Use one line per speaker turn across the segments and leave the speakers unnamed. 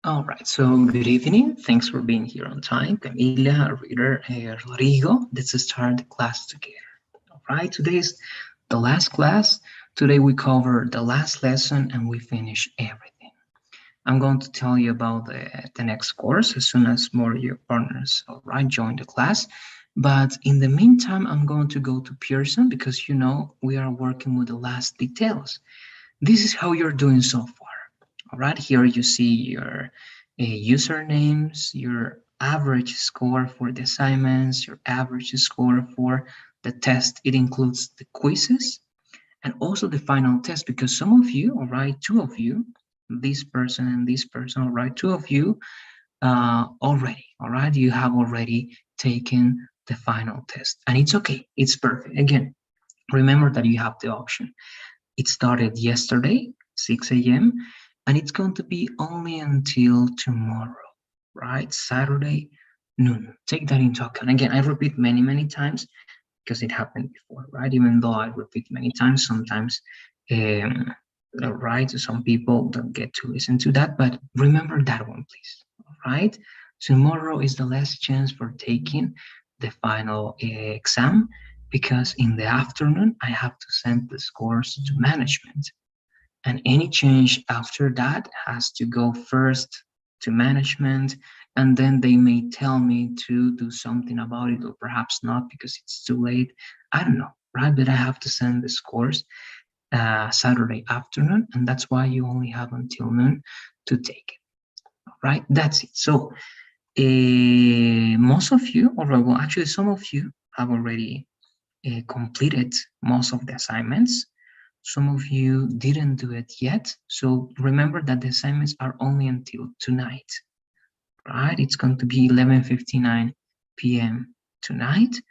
All right, so good evening. Thanks for being here on time. Camila, Reader, Rodrigo. Let's start the class together. All right, today's the last class. Today we cover the last lesson and we finish everything. I'm going to tell you about the next course as soon as more of your partners, all right, join the class. But in the meantime, I'm going to go to Pearson because we are working with the last details. This is how you're doing so far. All right, here you see your usernames, your average score for the assignments, your average score for the test. It includes the quizzes and also the final test because some of you, all right, two of you, this person and this person, all right, two of you already, all right, you have already taken the final test and it's okay, it's perfect. Again, remember that you have the option. It started yesterday, 6 a.m., and it's going to be only until tomorrow, right? Saturday, noon. Take that into account. Again, I repeat many, many times because it happened before, right? Even though I repeat many times, sometimes, um, right? Some people don't get to listen to that, but remember that one, please, all right? Tomorrow is the last chance for taking the final exam because in the afternoon I have to send the scores to management, and any change after that has to go first to management, and then they may tell me to do something about it or perhaps not because it's too late. I don't know, right? But I have to send the scores Saturday afternoon, and that's why you only have until noon to take it. All right, that's it. So most of you, or well, actually some of you have already completed most of the assignments. Some of you didn't do it yet. So remember that the assignments are only until tonight, right? It's going to be 11:59 p.m. tonight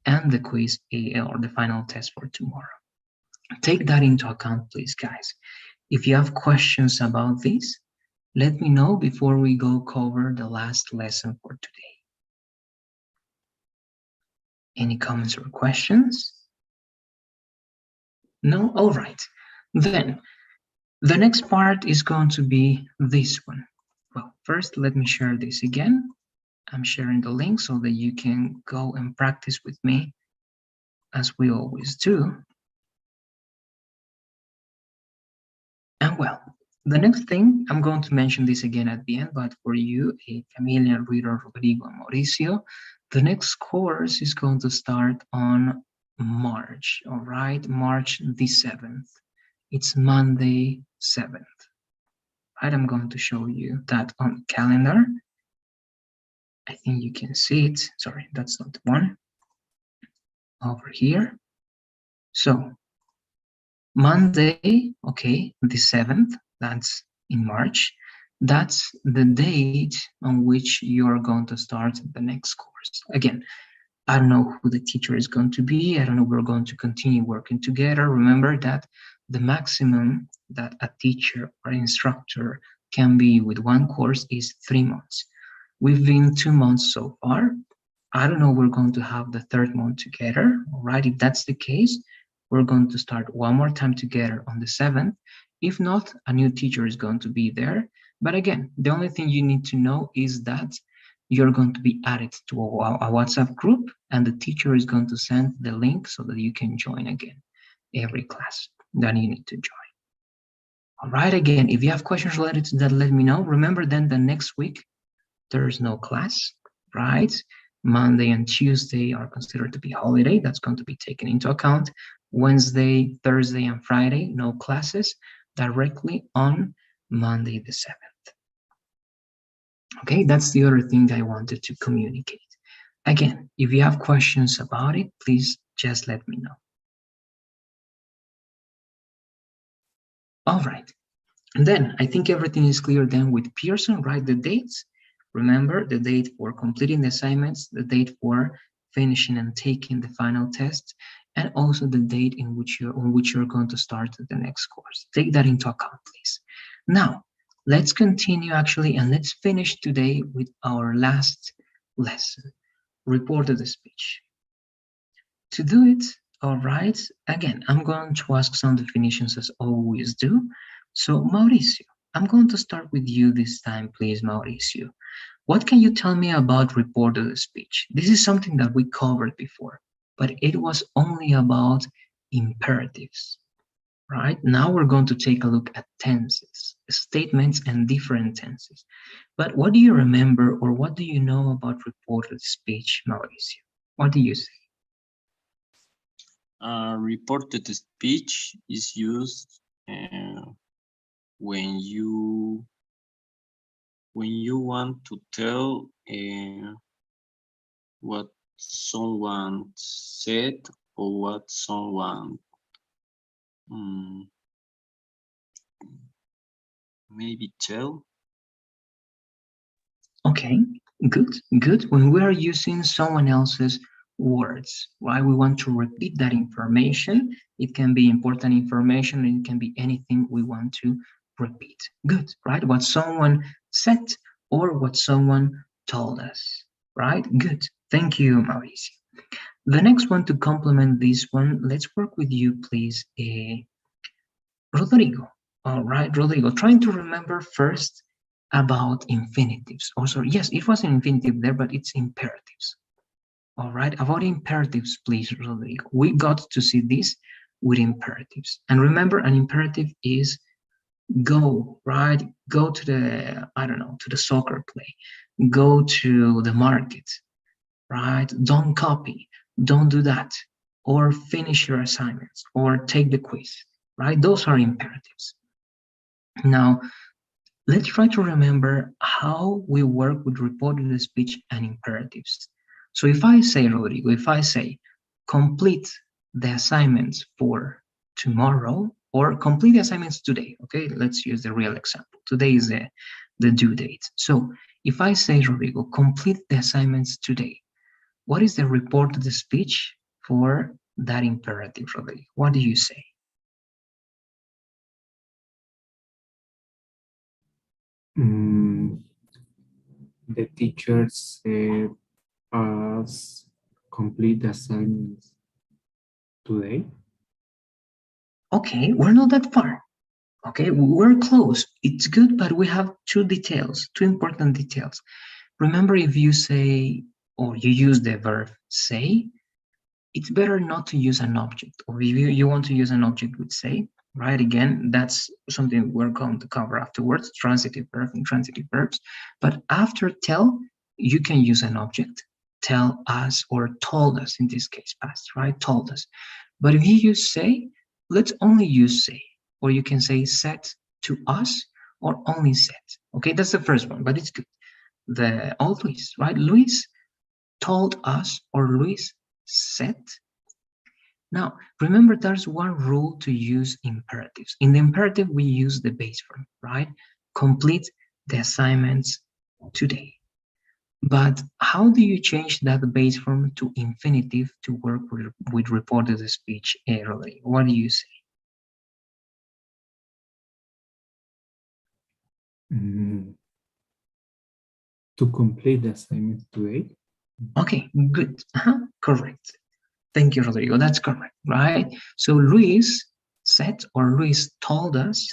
and the quiz or the final test for tomorrow. Take that into account, please, guys. If you have questions about this, let me know before we go cover the last lesson for today. Any comments or questions? No? All right. Then the next part is going to be this one. Well, first, let me share this again. I'm sharing the link so that you can go and practice with me as we always do. And well, the next thing, I'm going to mention this again at the end, but for you, Camila, Reader, Rodrigo, and Mauricio, the next course is going to start on March, all right? March the 7th. It's Monday 7th. Right, I'm going to show you that on the calendar. I think you can see it. Sorry, that's not the one. Over here. So Monday, okay, the 7th, that's in March. That's the date on which you are going to start the next course. Again, I don't know who the teacher is going to be. I don't know, we're going to continue working together. Remember that the maximum that a teacher or instructor can be with one course is 3 months. We've been 2 months so far. I don't know, we're going to have the third month together. All right, if that's the case, we're going to start one more time together on the 7th. If not, a new teacher is going to be there. But again, the only thing you need to know is that you're going to be added to a WhatsApp group, and the teacher is going to send the link so that you can join again every class that you need to join. All right, again, if you have questions related to that, let me know. Remember then the next week, there's no class, right? Monday and Tuesday are considered to be holiday. That's going to be taken into account. Wednesday, Thursday, and Friday, no classes directly on Monday the 7th. Okay, that's the other thing that I wanted to communicate. Again, if you have questions about it, please just let me know. All right. And then I think everything is clear then with Pearson, right? The dates. Remember the date for completing the assignments, the date for finishing and taking the final test, and also the date in which you're going to start the next course. Take that into account, please. Now, let's continue actually, and let's finish today with our last lesson, report of the speech. To do it, all right, again, I'm going to ask some definitions as always do. So, Mauricio, I'm going to start with you this time, please, Mauricio. What can you tell me about reported speech? This is something that we covered before, but it was only about imperatives, right? Now we're going to take a look at tenses, statements, and different tenses. But what do you remember or what do you know about reported speech, Mauricio? What do you say?
Reported speech is used when you want to tell what someone said or what someone um, maybe tell.
Okay, good, good. When we are using someone else's words, right? We want to repeat that information. It can be important information, it can be anything we want to repeat. Good, right? What someone said or what someone told us, right? Good. Thank you, Mauricio. The next one to complement this one, let's work with you, please, Rodrigo. All right, Rodrigo, trying to remember first about infinitives. Oh, sorry, yes, it was an infinitive there, but it's imperatives. All right, about imperatives, please, Rodrigo. We got to see this with imperatives. And remember, an imperative is go, right? Go to the, I don't know, to the soccer play. Go to the market, right? Don't copy, don't do that. Or finish your assignments, or take the quiz, right? Those are imperatives. Now, let's try to remember how we work with reported speech and imperatives. So if I say, Rodrigo, if I say, complete the assignments for tomorrow, or complete the assignments today, okay, let's use the real example. Today is the due date. So if I say, Rodrigo, complete the assignments today, what is the reported speech for that imperative, Rodrigo? What do you say?
Mm, the teacher said us complete the assignments today.
Okay, we're not that far. Okay, we're close. It's good, but we have two details, two important details. Remember, if you say or you use the verb say, it's better not to use an object. Or if you want to use an object with say, right? Again, that's something we're going to cover afterwards, transitive verb and transitive verbs. But after tell, you can use an object, tell us or told us, in this case, past, right? Told us. But if you use say, let's only use say, or you can say said to us or only said. Okay, that's the first one, but it's good. The Luis, right? Luis told us or Luis said. Now, remember, there's one rule to use imperatives. In the imperative, we use the base form, right? Complete the assignments today. But how do you change that base form to infinitive to work with reported speech early? What do you say?
Mm, to complete the assignment today.
Okay, good. Correct. Thank you, Rodrigo. That's correct, right? So Luis said or Luis told us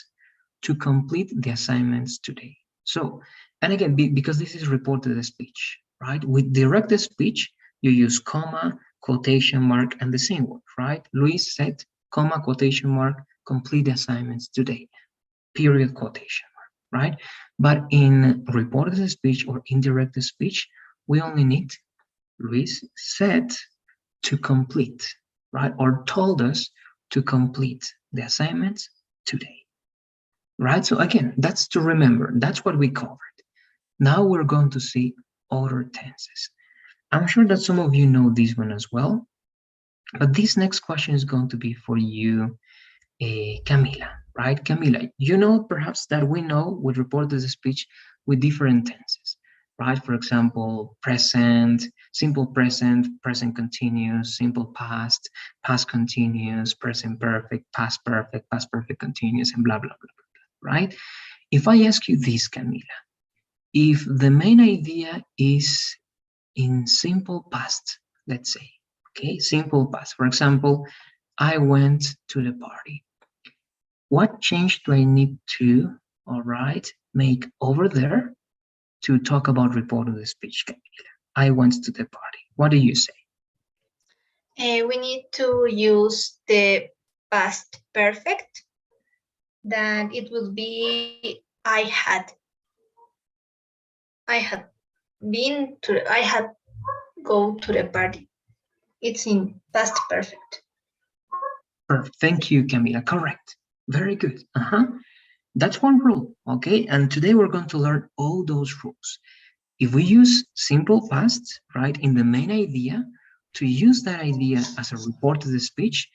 to complete the assignments today. So, and again, because this is reported speech, right? With direct speech, you use comma, quotation mark, and the same word, right? Luis said, comma, quotation mark, complete the assignments today, period, quotation mark, right? But in reported speech or indirect speech, we only need Luis said to complete, right? Or told us to complete the assignments today, right? So again, that's to remember. That's what we covered. Now we're going to see other tenses. I'm sure that some of you know this one as well, but this next question is going to be for you, Camila, right? Camila, you know perhaps that we know we reported speech with different tenses, right? For example, present, simple present, present continuous, simple past, past continuous, present perfect, past perfect continuous, and blah, blah, blah, blah, right? If I ask you this, Camila, if the main idea is in simple past, let's say, okay, simple past, for example, I went to the party. What change do I need to all right, make over there to talk about report of the speech, Camila? I went to the party. What do you say?
We need to use the past perfect. Then it will be I had I had go to the party. It's in past perfect.
Perfect. Thank you, Camila. Correct. Very good. That's one rule, okay? And today we're going to learn all those rules. If we use simple past, right, in the main idea, to use that idea as a report to the speech,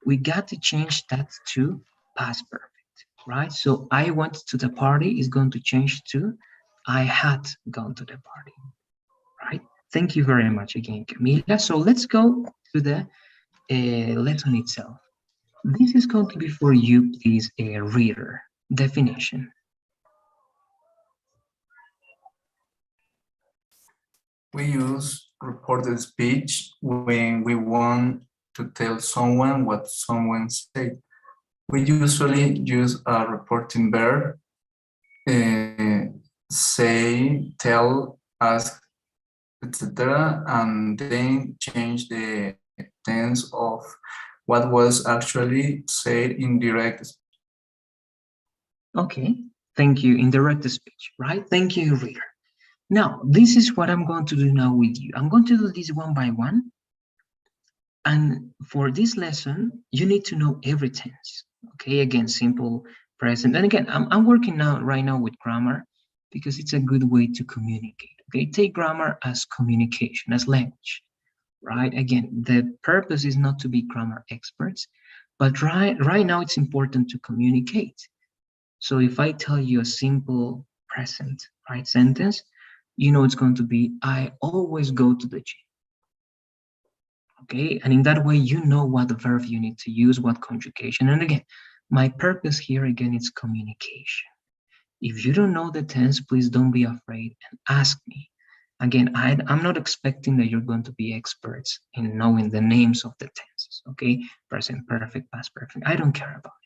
we got to change that to past perfect, right? So I went to the party is going to change to I had gone to the party, right? Thank you very much again, Camila. So let's go to the lesson itself. This is going to be for you, please, a reader. Definition.
We use reported speech when we want to tell someone what someone said. We usually use a reporting verb, say, tell, ask, etc., and then change the tense of what was actually said in direct speech.
Okay, thank you. In direct speech, right? Thank you, reader. Now, this is what I'm going to do now with you. I'm going to do this one by one. And for this lesson, you need to know every tense. Okay, again, simple, present. And again, I'm working now right now with grammar because it's a good way to communicate. Okay, take grammar as communication, as language, right? Again, the purpose is not to be grammar experts, but right now it's important to communicate. So if I tell you a simple present, right, sentence, you know it's going to be, I always go to the gym. Okay, and in that way, you know what verb you need to use, what conjugation. And again, my purpose here again is communication. If you don't know the tense, please don't be afraid and ask me. Again, I'm not expecting that you're going to be experts in knowing the names of the tenses, okay? Present perfect, past perfect, I don't care about it.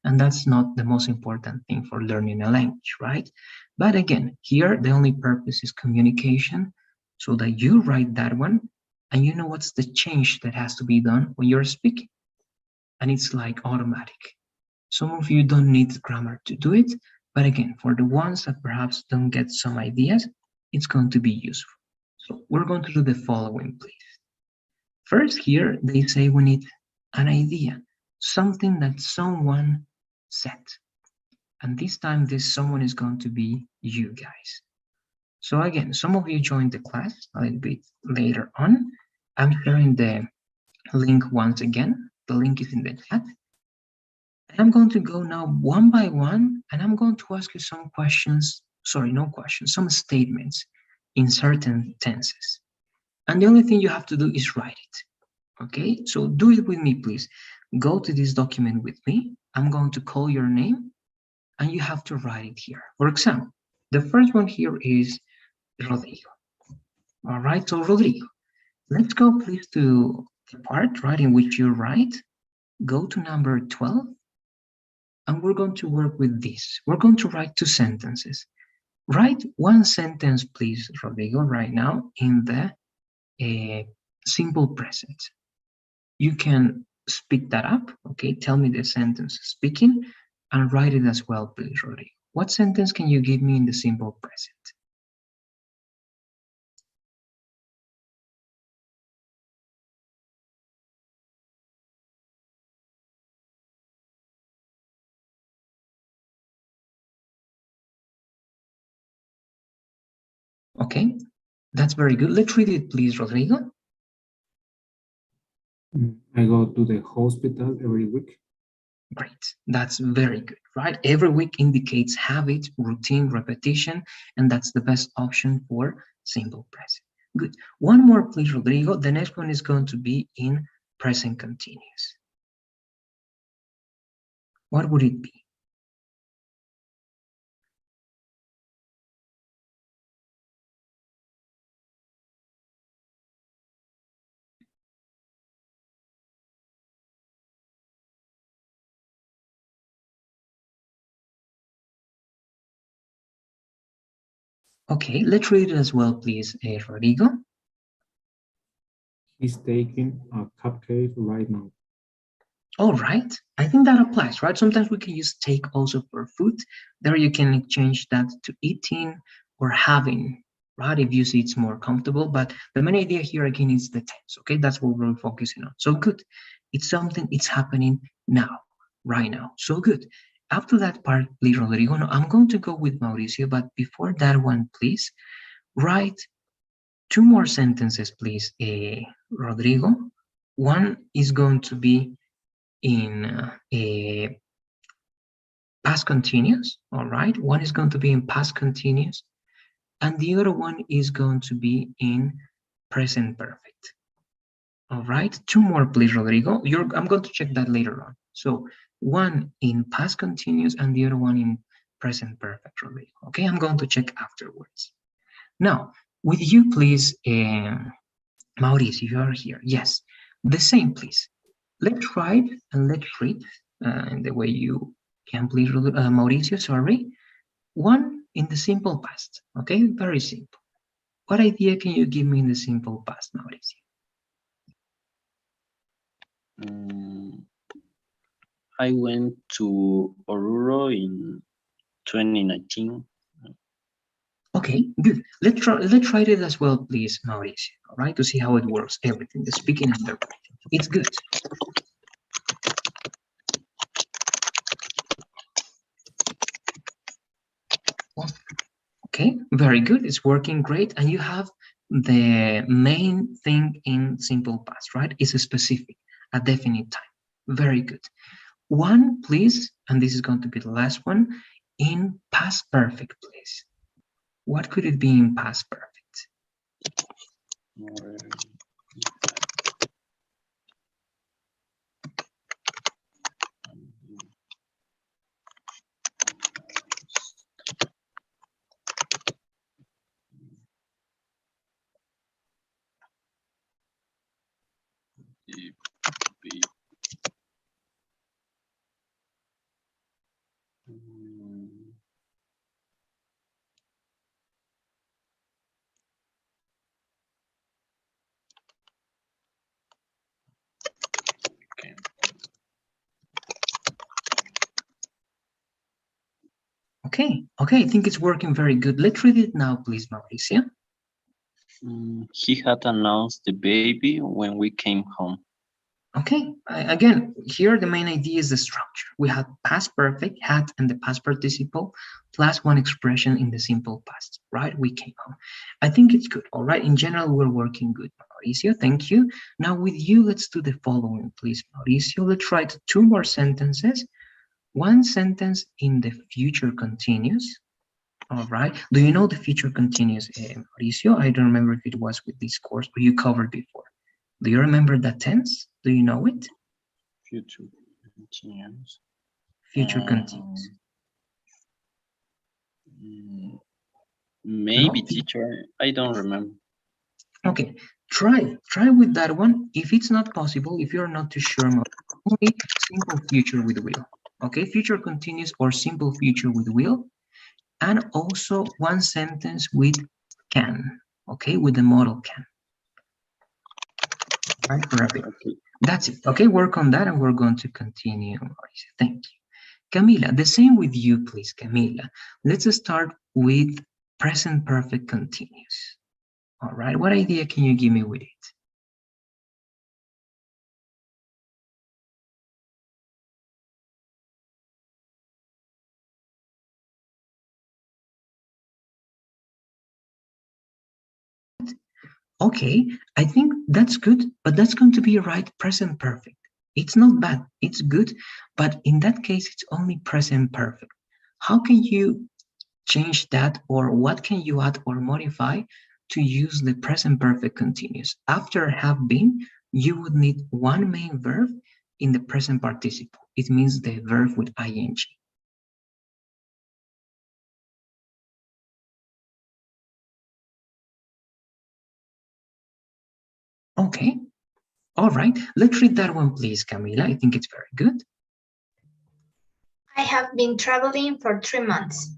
And that's not the most important thing for learning a language, right? But again, here, the only purpose is communication so that you write that one and you know what's the change that has to be done when you're speaking. And it's like automatic. Some of you don't need grammar to do it, but again, for the ones that perhaps don't get some ideas, it's going to be useful. So we're going to do the following, please. First here, they say we need an idea, something that someone said. And this time, this someone is going to be you guys. So again, some of you joined the class a little bit later on. I'm sharing the link once again. The link is in the chat. And I'm going to go now one by one, and I'm going to ask you some questions. Sorry, no questions, some statements in certain tenses. And the only thing you have to do is write it. Okay, so do it with me, please. Go to this document with me. I'm going to call your name, and you have to write it here. For example, the first one here is Rodrigo. All right, so Rodrigo, let's go please to the part, right, in which you write. Go to number 12, and we're going to work with this. We're going to write two sentences. Write one sentence, please, Rodrigo, right now in the simple present. You can speak that up, okay? Tell me the sentence speaking and write it as well, please, Rodrigo. What sentence can you give me in the simple present? Okay, that's very good. Let's read it, please, Rodrigo.
I go to the hospital every week.
Great, that's very good, right? Every week indicates habit, routine, repetition, and that's the best option for simple present. Good. One more, please, Rodrigo. The next one is going to be in present continuous. What would it be? Okay, let's read it as well, please, Rodrigo.
He's taking a cupcake right now.
All right, I think that applies, right? Sometimes we can use take also for food. There you can change that to eating or having, right? If you see it's more comfortable, but the main idea here again is the tense, okay? That's what we're focusing on. So good, it's something, it's happening now, right now, so good. After that part, please, Rodrigo, no, I'm going to go with Mauricio, but before that one, please, write 2 more sentences, please, Rodrigo. One is going to be in a past continuous, all right? One is going to be in past continuous, and the other one is going to be in present perfect. All right, 2 more, please, Rodrigo. I'm going to check that later on. So one in past continuous and the other one in present perfect, Rodrigo. Okay, I'm going to check afterwards. Now, with you, please, Mauricio, you are here. Yes, the same, please. Let's write and let's read in the way you can, please, Mauricio, sorry. One in the simple past, okay? Very simple. What idea can you give me in the simple past, Mauricio?
I went to Oruro in 2019.
Okay, good. Let's try it as well, please, Mauricio, all right? To see how it works, everything, the speaking and the writing. It's good. Okay, very good. It's working great. And you have the main thing in simple past, right? It's a specific, a definite time. Very good. One, please, and this is going to be the last one, in past perfect, please. What could it be in past perfect? Okay, I think it's working very good. Let's read it now, please, Mauricio.
He had announced the baby when we came home.
Okay, again, here the main idea is the structure. We have past perfect, had, and the past participle, plus one expression in the simple past, right? We came home. I think it's good, all right? In general, we're working good, Mauricio, thank you. Now with you, let's do the following, please, Mauricio. Let's write 2 more sentences. One sentence in the future continuous, all right? Do you know the future continuous, Mauricio? I don't remember if it was with this course, but you covered before. Do you remember that tense? Do you know it?
Future continuous.
Future continuous.
Maybe,
No?
teacher. I don't remember.
Okay, try with that one. If it's not possible, if you're not too sure, only simple future with will. Okay, future continuous or simple future with will, and also one sentence with can. Okay, with the modal can. Right, perfect. Okay. That's it. Okay, work on that, and we're going to continue. Thank you, Camila. The same with you, please, Camila. Let's start with present perfect continuous. All right, what idea can you give me with it? Okay, I think that's good, but that's going to be right present perfect. It's not bad, it's good, but in that case, it's only present perfect. How can you change that, or what can you add or modify to use the present perfect continuous? After have been, you would need one main verb in the present participle. It means the verb with ing. Okay, all right. Let's read that one, please, Camila. I think it's very good.
I have been traveling for 3 months.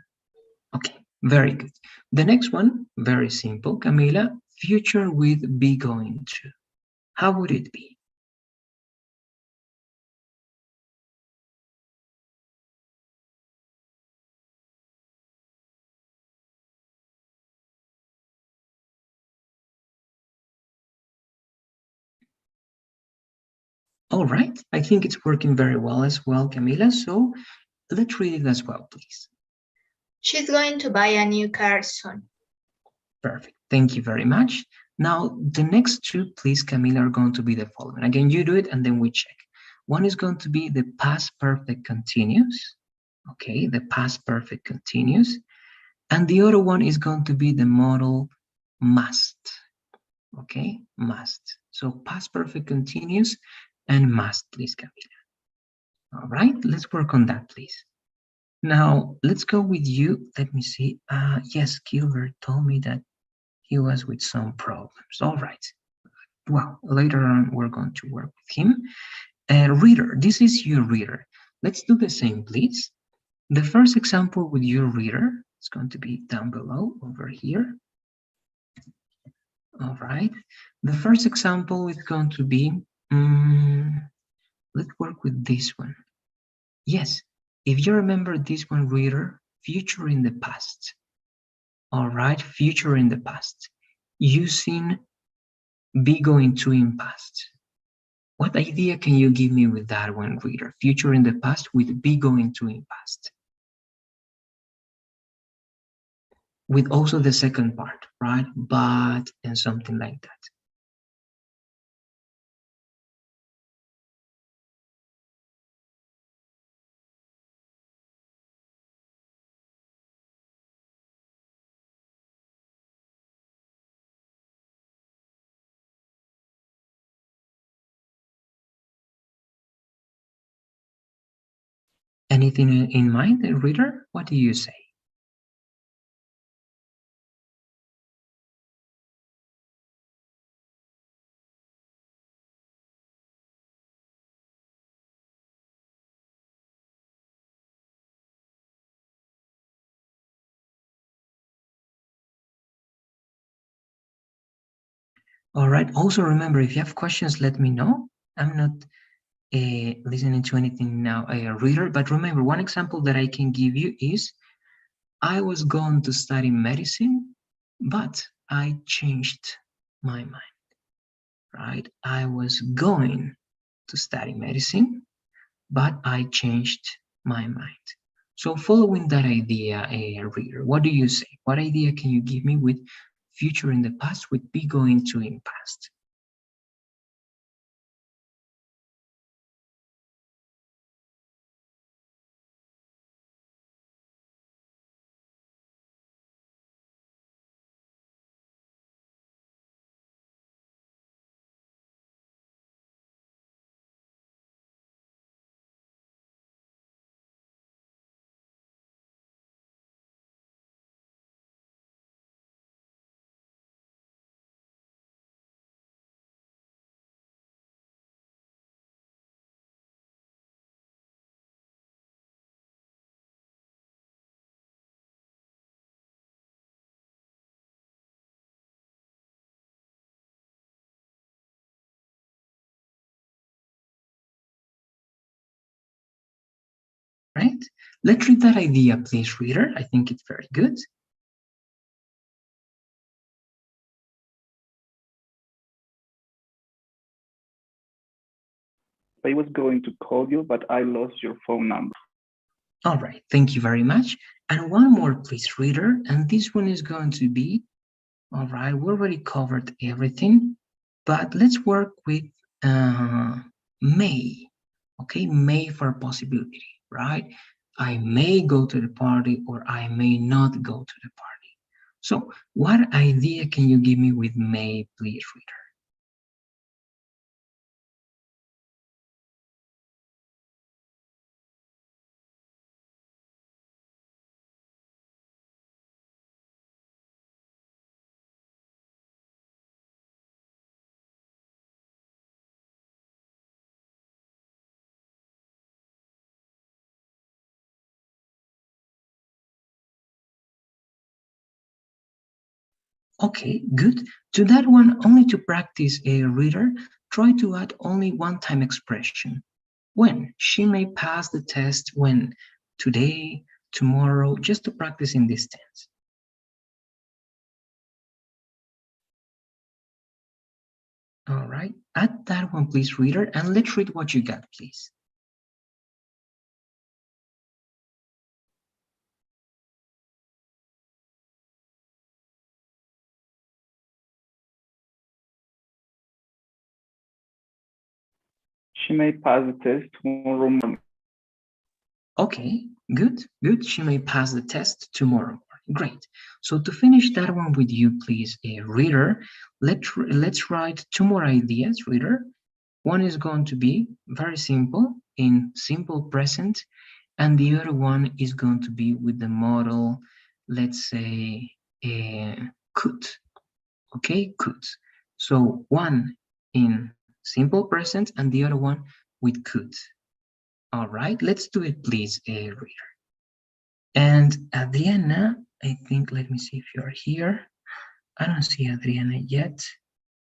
Okay, Very good. The next one, very simple, Camila. Future with be going to. How would it be? All right, I think it's working very well as well, Camila. So let's read it as well, please.
She's going to buy a new car soon.
Perfect. Thank you very much. Now, the next two, please, Camila, are going to be the following. Again, you do it and then we check. One is going to be the past perfect continuous. Okay, the past perfect continuous. And the other one is going to be the modal must. Okay, must. So past perfect continuous and must, please, Camila. All right, let's work on that, please. Now, let's go with you. Let me see. Yes, Gilbert told me that he was with some problems. All right. Well, later on, we're going to work with him. Reader, this is your reader. Let's do the same, please. The first example with your reader is going to be down below over here. All right. The first example is going to be, let's work with this one. Yes, if you remember this one, reader, future in the past. All right, future in the past. Using be going to in past. What idea can you give me with that one, reader? Future in the past with be going to in past. With also the second part, right? But and something like that. Anything in mind, reader? What do you say? All right. Also remember, if you have questions, let me know. I'm not listening to anything now, reader, but remember, one example that I can give you is, I was going to study medicine, but I changed my mind, right? I was going to study medicine, but I changed my mind. So following that idea, reader, what do you say? What idea can you give me with future in the past with be going to in past? Right? Let's read that idea, please, reader. I think it's very good.
I was going to call you, but I lost your phone number.
All right, thank you very much. And one more, please, reader. And this one is going to be, all right, we already covered everything, but let's work with may. Okay, may for possibility, right? I may go to the party or I may not go to the party. So what idea can you give me with may, please, reader? Okay, good. To that one, only to practice a reader, try to add only one-time expression. When? She may pass the test when? Today, tomorrow, just to practice in this tense. All right, add that one, please, reader, and let's read what you got, please.
She may pass the test tomorrow morning.
Okay, good, good. She may pass the test tomorrow. Great. So to finish that one with you, please, reader, let's write two more ideas, reader. One is going to be very simple in simple present, and the other one is going to be with the model, let's say, could. Okay, could. So one in simple present and the other one with could. All right, let's do it, please, reader. And Adriana, I think, let me see if you're here. I don't see Adriana yet.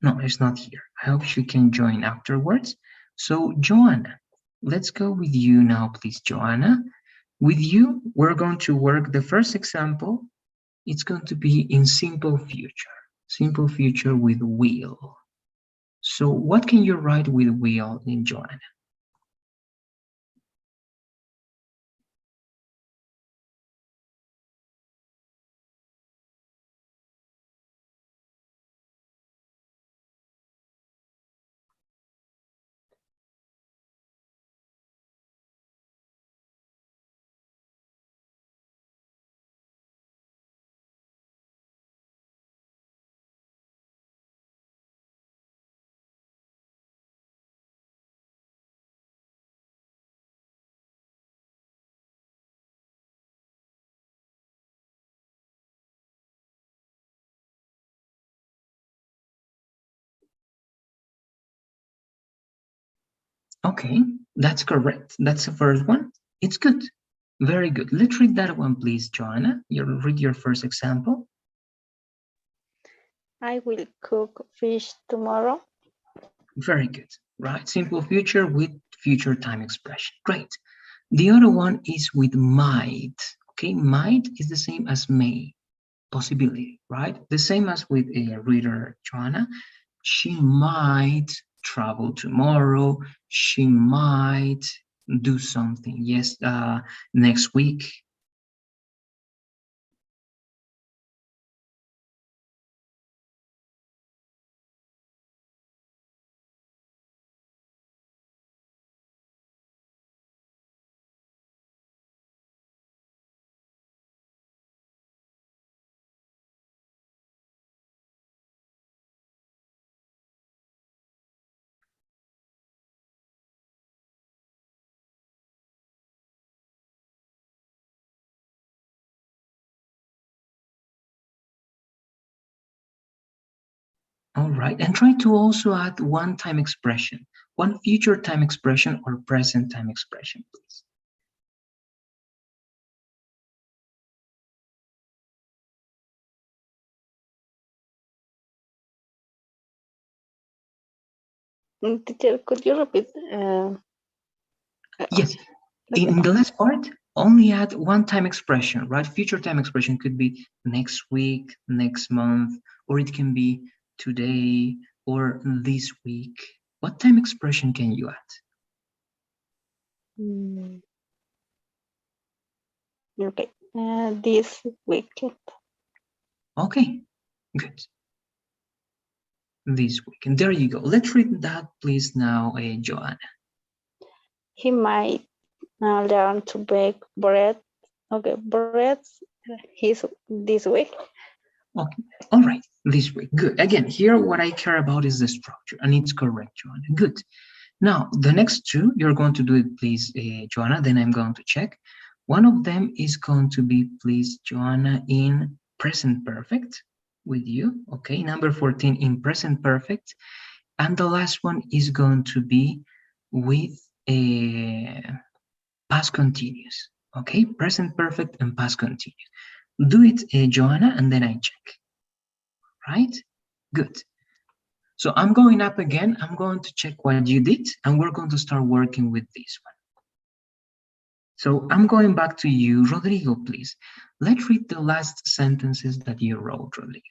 No, it's not here. I hope she can join afterwards. So Joanna, let's go with you now, please, Joanna. With you, we're going to work the first example. It's going to be in simple future with will. So what can you write with will in Joanna? Okay, that's correct. That's the first one. It's good. Very good. Let's read that one, please, Joanna. You read your first example.
I will cook fish tomorrow.
Very good, right? Simple future with future time expression. Great. The other one is with might. Okay, might is the same as may, possibility, right? The same as with a reader, Joanna. She might travel tomorrow. She might do something, yes, next week. All right, and try to also add one time expression, one future time expression or present time expression, please.
Teacher, could you repeat?
Yes, in the last part, only add one time expression, right? Future time expression could be next week, next month, or it can be today or this week. What time expression can you add?
Okay, this weekend.
Okay, good. This week, and there you go. Let's read that, please, now, Joanna.
He might learn to bake bread. Okay, bread this week.
Okay, all right, this week. Good. Again, here what I care about is the structure, and it's correct, Joanna. Good. Now, the next two, you're going to do it, please, Joanna, then I'm going to check. One of them is going to be, please, Joanna, in present perfect with you. Okay, number 14 in present perfect. And the last one is going to be with a past continuous. Okay, present perfect and past continuous. Do it, Joanna, and then I check. right? Good. So I'm going up again. I'm going to check what you did, and we're going to start working with this one. So I'm going back to you, Rodrigo, please. Let's read the last sentences that you wrote, Rodrigo.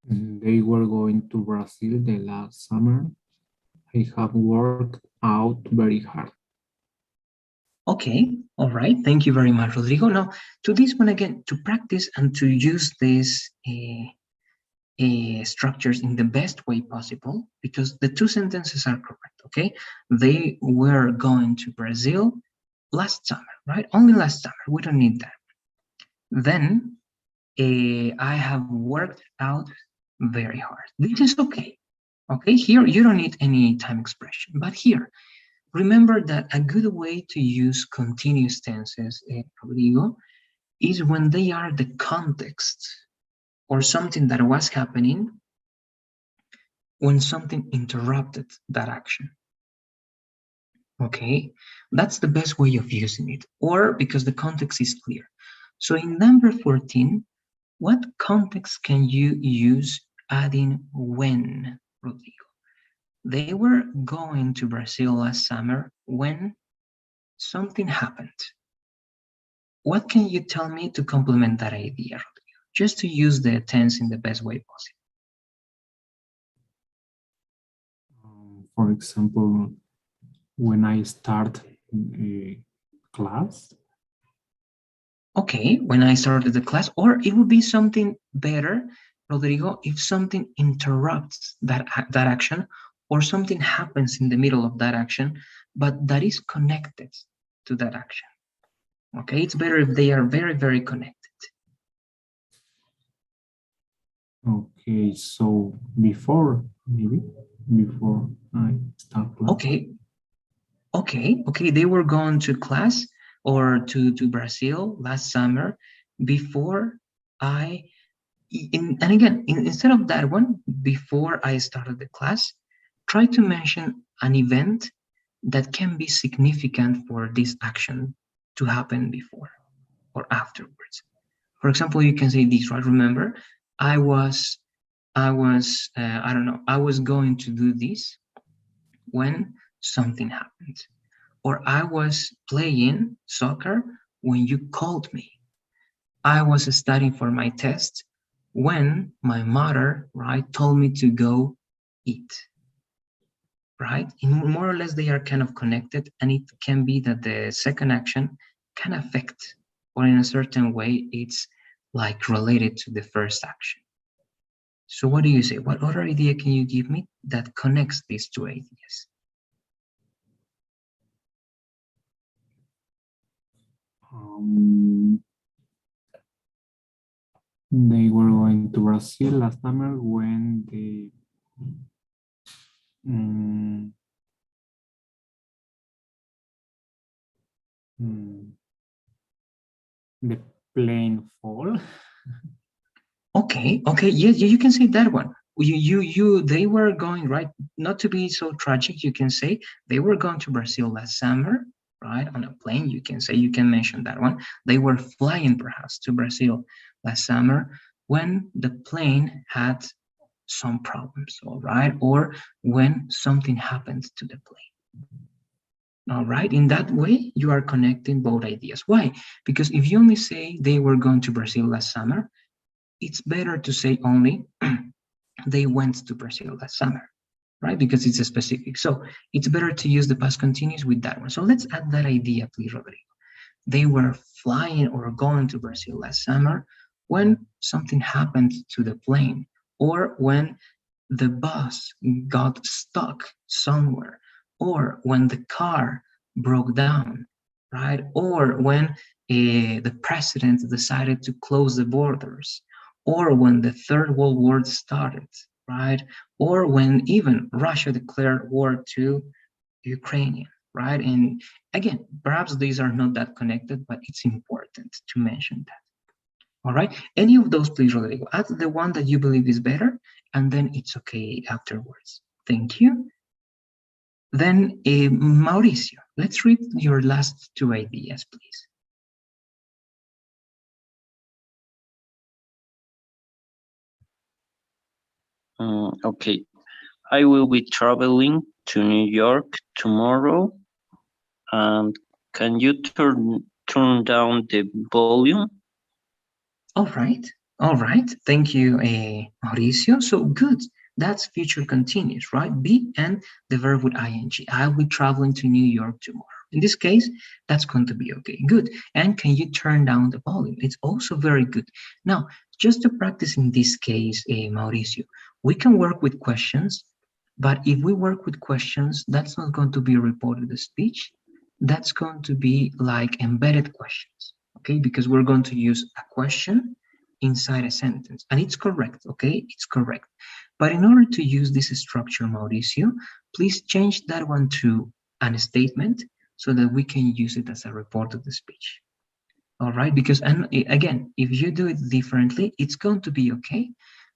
They were going to Brazil the last summer. I have worked out very hard.
Okay, all right. Thank you very much, Rodrigo. Now, to this one again, to practice and to use these structures in the best way possible, because the two sentences are correct, okay? They were going to Brazil last summer, right? Only last summer. We don't need that. Then, I have worked out very hard. This is okay. Okay, here you don't need any time expression, but here, remember that a good way to use continuous tenses, Rodrigo, is when they are the context or something that was happening when something interrupted that action. Okay, that's the best way of using it, or because the context is clear. So in number 14, what context can you use adding when, Rodrigo? They were going to Brazil last summer when something happened. What can you tell me to complement that idea, Rodrigo? Just to use the tense in the best way possible.
For example, when I start class.
Okay, when I started the class, or it would be something better, Rodrigo, if something interrupts that action, or something happens in the middle of that action, but that is connected to that action. Okay, it's better if they are very, very connected.
Okay, so before I start class.
Okay, they were going to class or to Brazil last summer before and again, instead of that one, before I started the class, try to mention an event that can be significant for this action to happen before or afterwards. For example, you can say this, right? Remember, I was going to do this when something happened. Or I was playing soccer when you called me. I was studying for my test when my mother, right, told me to go eat, right? More or less, they are kind of connected, and it can be that the second action can affect, or in a certain way, it's like related to the first action. So what do you say? What other idea can you give me that connects these two ideas?
They were going to Brazil last summer when the plane fall.
Okay, yes, you can say that one. They were going, right, not to be so tragic, you can say they were going to Brazil last summer, right, on a plane. You can mention that one. They were flying perhaps to Brazil last summer when the plane had some problems, all right, or when something happened to the plane. All right, in that way, you are connecting both ideas. Why? Because if you only say they were going to Brazil last summer, it's better to say only they went to Brazil last summer, right? Because it's a specific. So it's better to use the past continuous with that one. So let's add that idea, please, Rodrigo. They were flying or going to Brazil last summer when something happened to the plane, or when the bus got stuck somewhere, or when the car broke down, right? Or when the president decided to close the borders, or when the Third World War started, right? Or when even Russia declared war to Ukraine, right? And again, perhaps these are not that connected, but it's important to mention that. All right, any of those, please, Rodrigo. Add the one that you believe is better, and then it's okay afterwards. Thank you. Then Mauricio, let's read your last two ideas, please.
Okay. I will be traveling to New York tomorrow. And can you turn down the volume?
All right. Thank you, Mauricio. So good. That's future continuous, right? Be and the verb with ing. I will be traveling to New York tomorrow. In this case, that's going to be okay. Good. And can you turn down the volume? It's also very good. Now, just to practice in this case, Mauricio, we can work with questions, but if we work with questions, that's not going to be a reported speech. That's going to be like embedded questions. Okay, because we're going to use a question inside a sentence, and it's correct, okay? It's correct. But in order to use this structure, Mauricio, please change that one to a statement so that we can use it as a report of the speech. All right, because, and again, if you do it differently, it's going to be okay,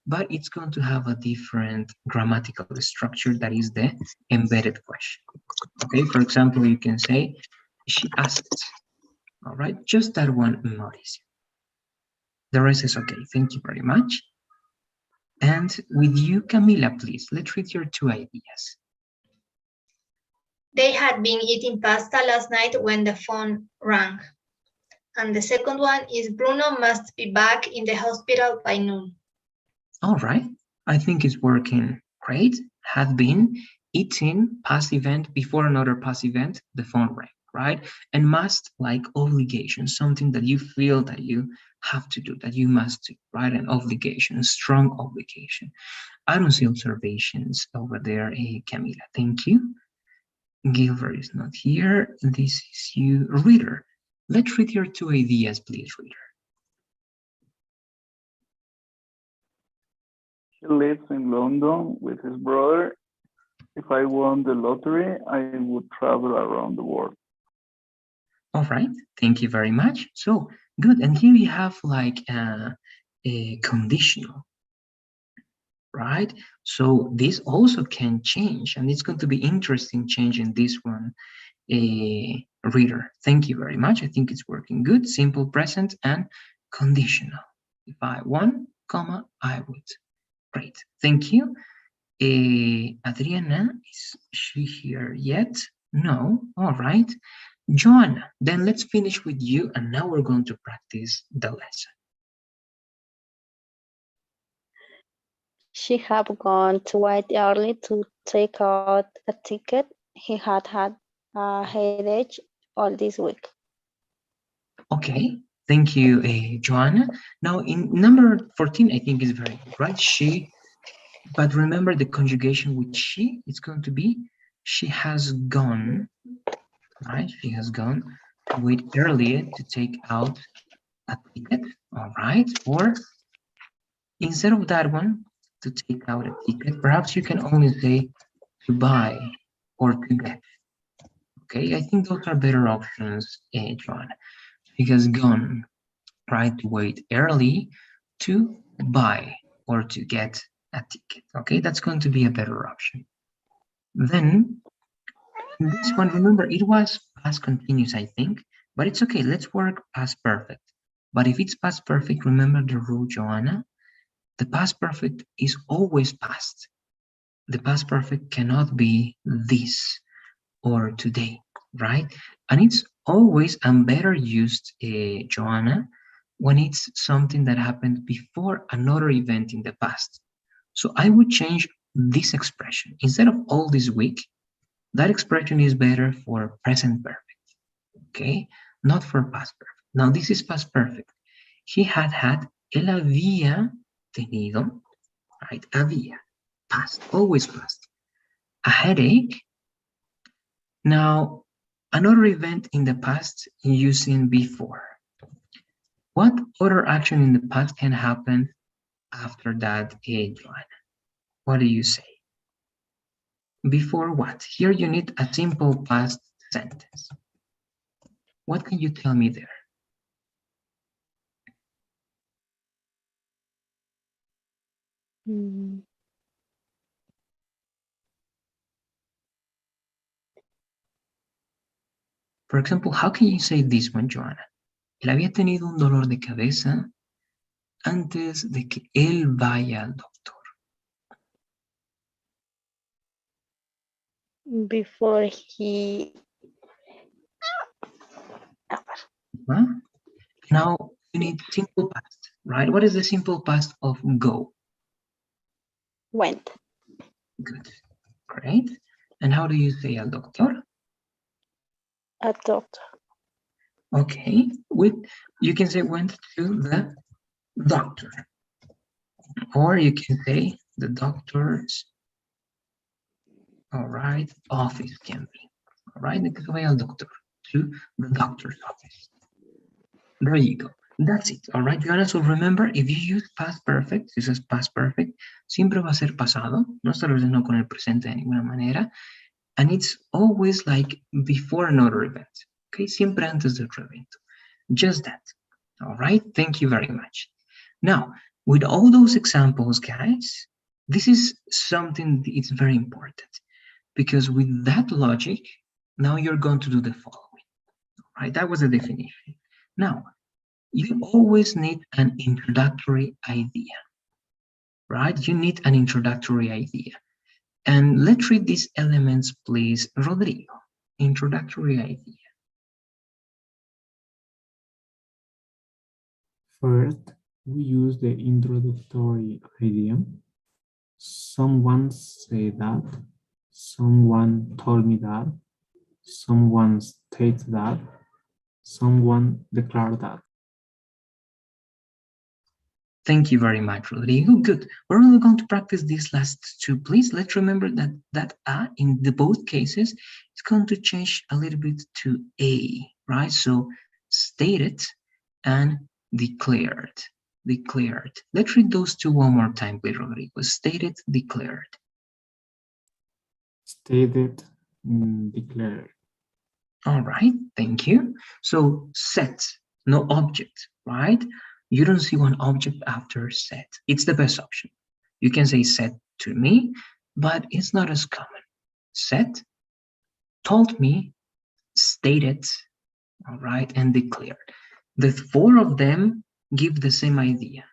but it's going to have a different grammatical structure that is the embedded question. Okay, for example, you can say, she asked. All right, just that one, Mauricio. The rest is okay. Thank you very much. And with you, Camila, please, let's read your two ideas.
They had been eating pasta last night when the phone rang. And the second one is Bruno must be back in the hospital by noon.
All right, I think it's working great. Had been eating past event before another past event, the phone rang, right? And must, like obligation, something that you feel that you have to do, that you must do, right? An obligation, a strong obligation. I don't see observations over there, Camila. Thank you. Gilbert is not here. This is you, Reader. Let's read your two ideas, please, Reader.
He lives in London with his brother. If I won the lottery, I would travel around the world.
All right, thank you very much. So good, and here you have like a conditional, right? So this also can change, and it's going to be interesting changing this one, Reader. Thank you very much. I think it's working good. Simple present and conditional. If I won, comma, I would. Great, thank you. Adriana, is she here yet? No, all right. Joanna, then let's finish with you, and now we're going to practice the lesson.
She had gone to wait early to take out a ticket. He had had a headache all this week.
Okay, thank you, Joanna. Now in number 14, I think is very good, right? She, but remember the conjugation with she, it's going to be, she has gone, right? She has gone to wait earlier to take out a ticket, all right? Or instead of that one, to take out a ticket, perhaps you can only say to buy or to get. Okay, I think those are better options, John, because gone, right, to wait early, to buy or to get a ticket. Okay, that's going to be a better option. Then this one, remember, it was past continuous, I think, but it's okay. Let's work past perfect. But if it's past perfect, remember the rule, Joanna. The past perfect is always past. The past perfect cannot be this or today, right? And it's always and better used, Joanna, when it's something that happened before another event in the past. So I would change this expression. Instead of all this week, that expression is better for present perfect, okay? Not for past perfect. Now this is past perfect. He had had, él había tenido, right? Había, past, always past. A headache. Now, another event in the past using before. What other action in the past can happen after that, Joanna? What do you say? Before what? Here you need a simple past sentence. What can you tell me there? For example, how can you say this one, Joanna? Él había tenido un dolor de cabeza antes de que él vaya al doctor.
before he
Huh? Now you need simple past, right? What is the simple past of go?
went.
Good, great. And how do you say al doctor?
A doctor.
Okay, you can say went to the doctor, or you can say the doctor's, all right, office can be, all right, al doctor, to the doctor's office. There you go. That's it, all right, Joanna. So remember, if you use past perfect, this is past perfect, siempre va a ser pasado, no está relacionado con el presente de ninguna manera, and it's always like before another event, okay, siempre antes de otro evento, just that, all right, thank you very much. Now, with all those examples, guys, this is something it's very important, because with that logic, now you're going to do the following, right? That was the definition. Now, you always need an introductory idea, right? You need an introductory idea. And let's read these elements, please. Rodrigo, introductory idea.
First, we use the introductory idea. Someone said that, someone told me that, someone stated that, someone declared that.
Thank you very much, Rodrigo. Good. We're only going to practice these last two. Please let's remember that in the both cases, it's going to change a little bit to a, right? So stated and declared. Declared. Let's read those two one more time, please, Rodrigo. Stated, declared.
Stated, declared.
All right, thank you. So set, no object, right? You don't see one object after set. It's the best option. You can say set to me, but it's not as common. Set, told me, stated, all right, and declared. The four of them give the same idea.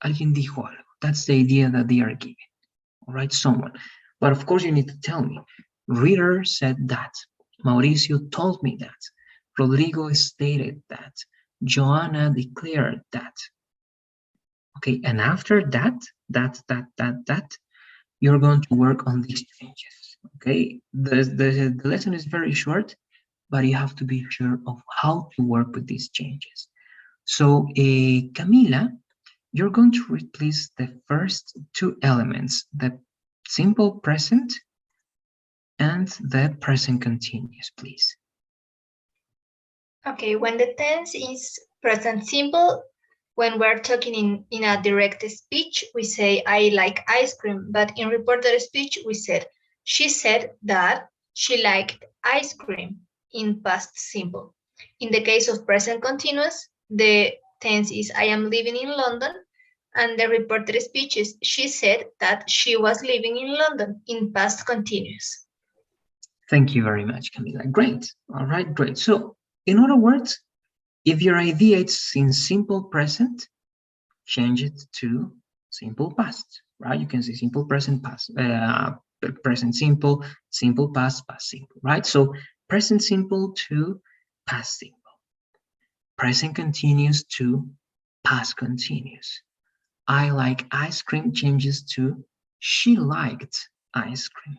Alguien dijo algo. That's the idea that they are giving. All right, someone. But of course, you need to tell me. Reader said that. Mauricio told me that. Rodrigo stated that. Joanna declared that. Okay, and after that, you're going to work on these changes. Okay, the lesson is very short, but you have to be sure of how to work with these changes. So, Camila, you're going to read, please, the first two elements, the simple present and the present continuous, please.
Okay, when the tense is present simple, when we're talking in a direct speech, we say, I like ice cream. But in reported speech, we said, she said that she liked ice cream in past simple. In the case of present continuous, the tense is, I am living in London. And the reported speech is, she said that she was living in London in past continuous.
Thank you very much, Camila. Great. All right, great. So, in other words, if your idea is in simple present, change it to simple past, right? You can say simple present, past, present simple, simple past, past simple, right? So present simple to past simple. Present continuous to past continuous. I like ice cream changes to she liked ice cream.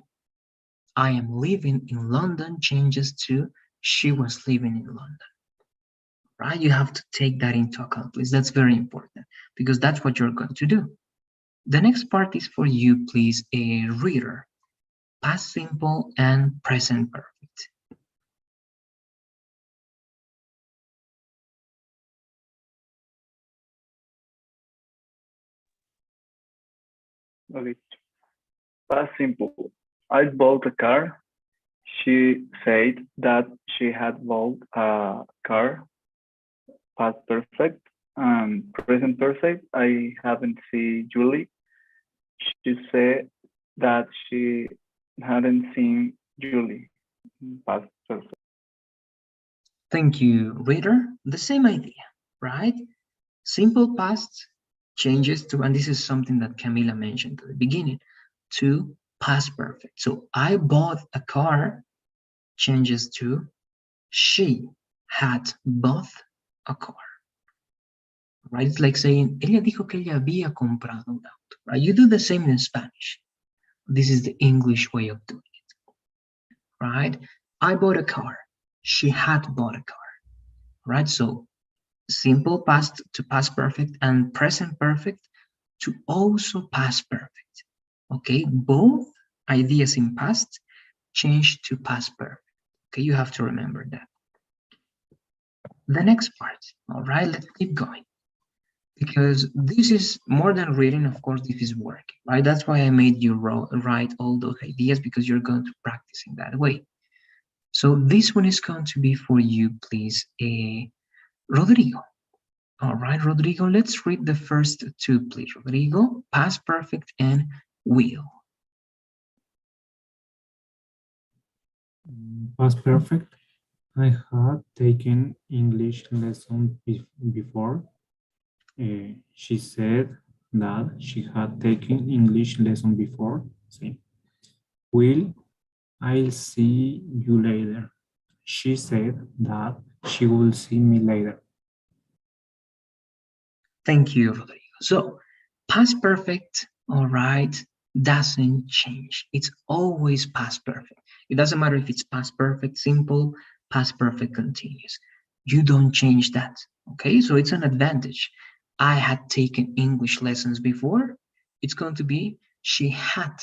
I am living in London changes to she was living in London. Right? You have to take that into account, please. That's very important because that's what you're going to do. The next part is for you, please, a reader. Past simple and present perfect.
Okay. Past simple. I bought a car. She said that she had bought a car. Past perfect. Present perfect. I haven't seen Julie. She said that she hadn't seen Julie. Past perfect.
Thank you, reader. The same idea, right? Simple past changes to, and this is something that Camila mentioned at the beginning, to past perfect. So I bought a car changes to she had bought a car. Right? It's like saying, ella dijo que ella había comprado un auto. Right? You do the same in Spanish. This is the English way of doing it. Right? I bought a car. She had bought a car. Right? So simple past to past perfect and present perfect to also past perfect. Okay, both ideas in past change to past perfect. Okay, you have to remember that. The next part, all right, let's keep going. Because this is more than reading, of course, this is working, right? That's why I made you write all those ideas, because you're going to practice in that way. So this one is going to be for you, please, Rodrigo. All right, Rodrigo, let's read the first two, please. Rodrigo, past perfect and will.
Past perfect. I had taken English lesson before. She said that she had taken English lesson before. See. Will, I'll see you later. She said that she will see me later.
Thank you, Rodrigo. So past perfect, all right, doesn't change. It's always past perfect. It doesn't matter if it's past perfect simple, past perfect continuous. You don't change that, okay? So it's an advantage. I had taken English lessons before. It's going to be she had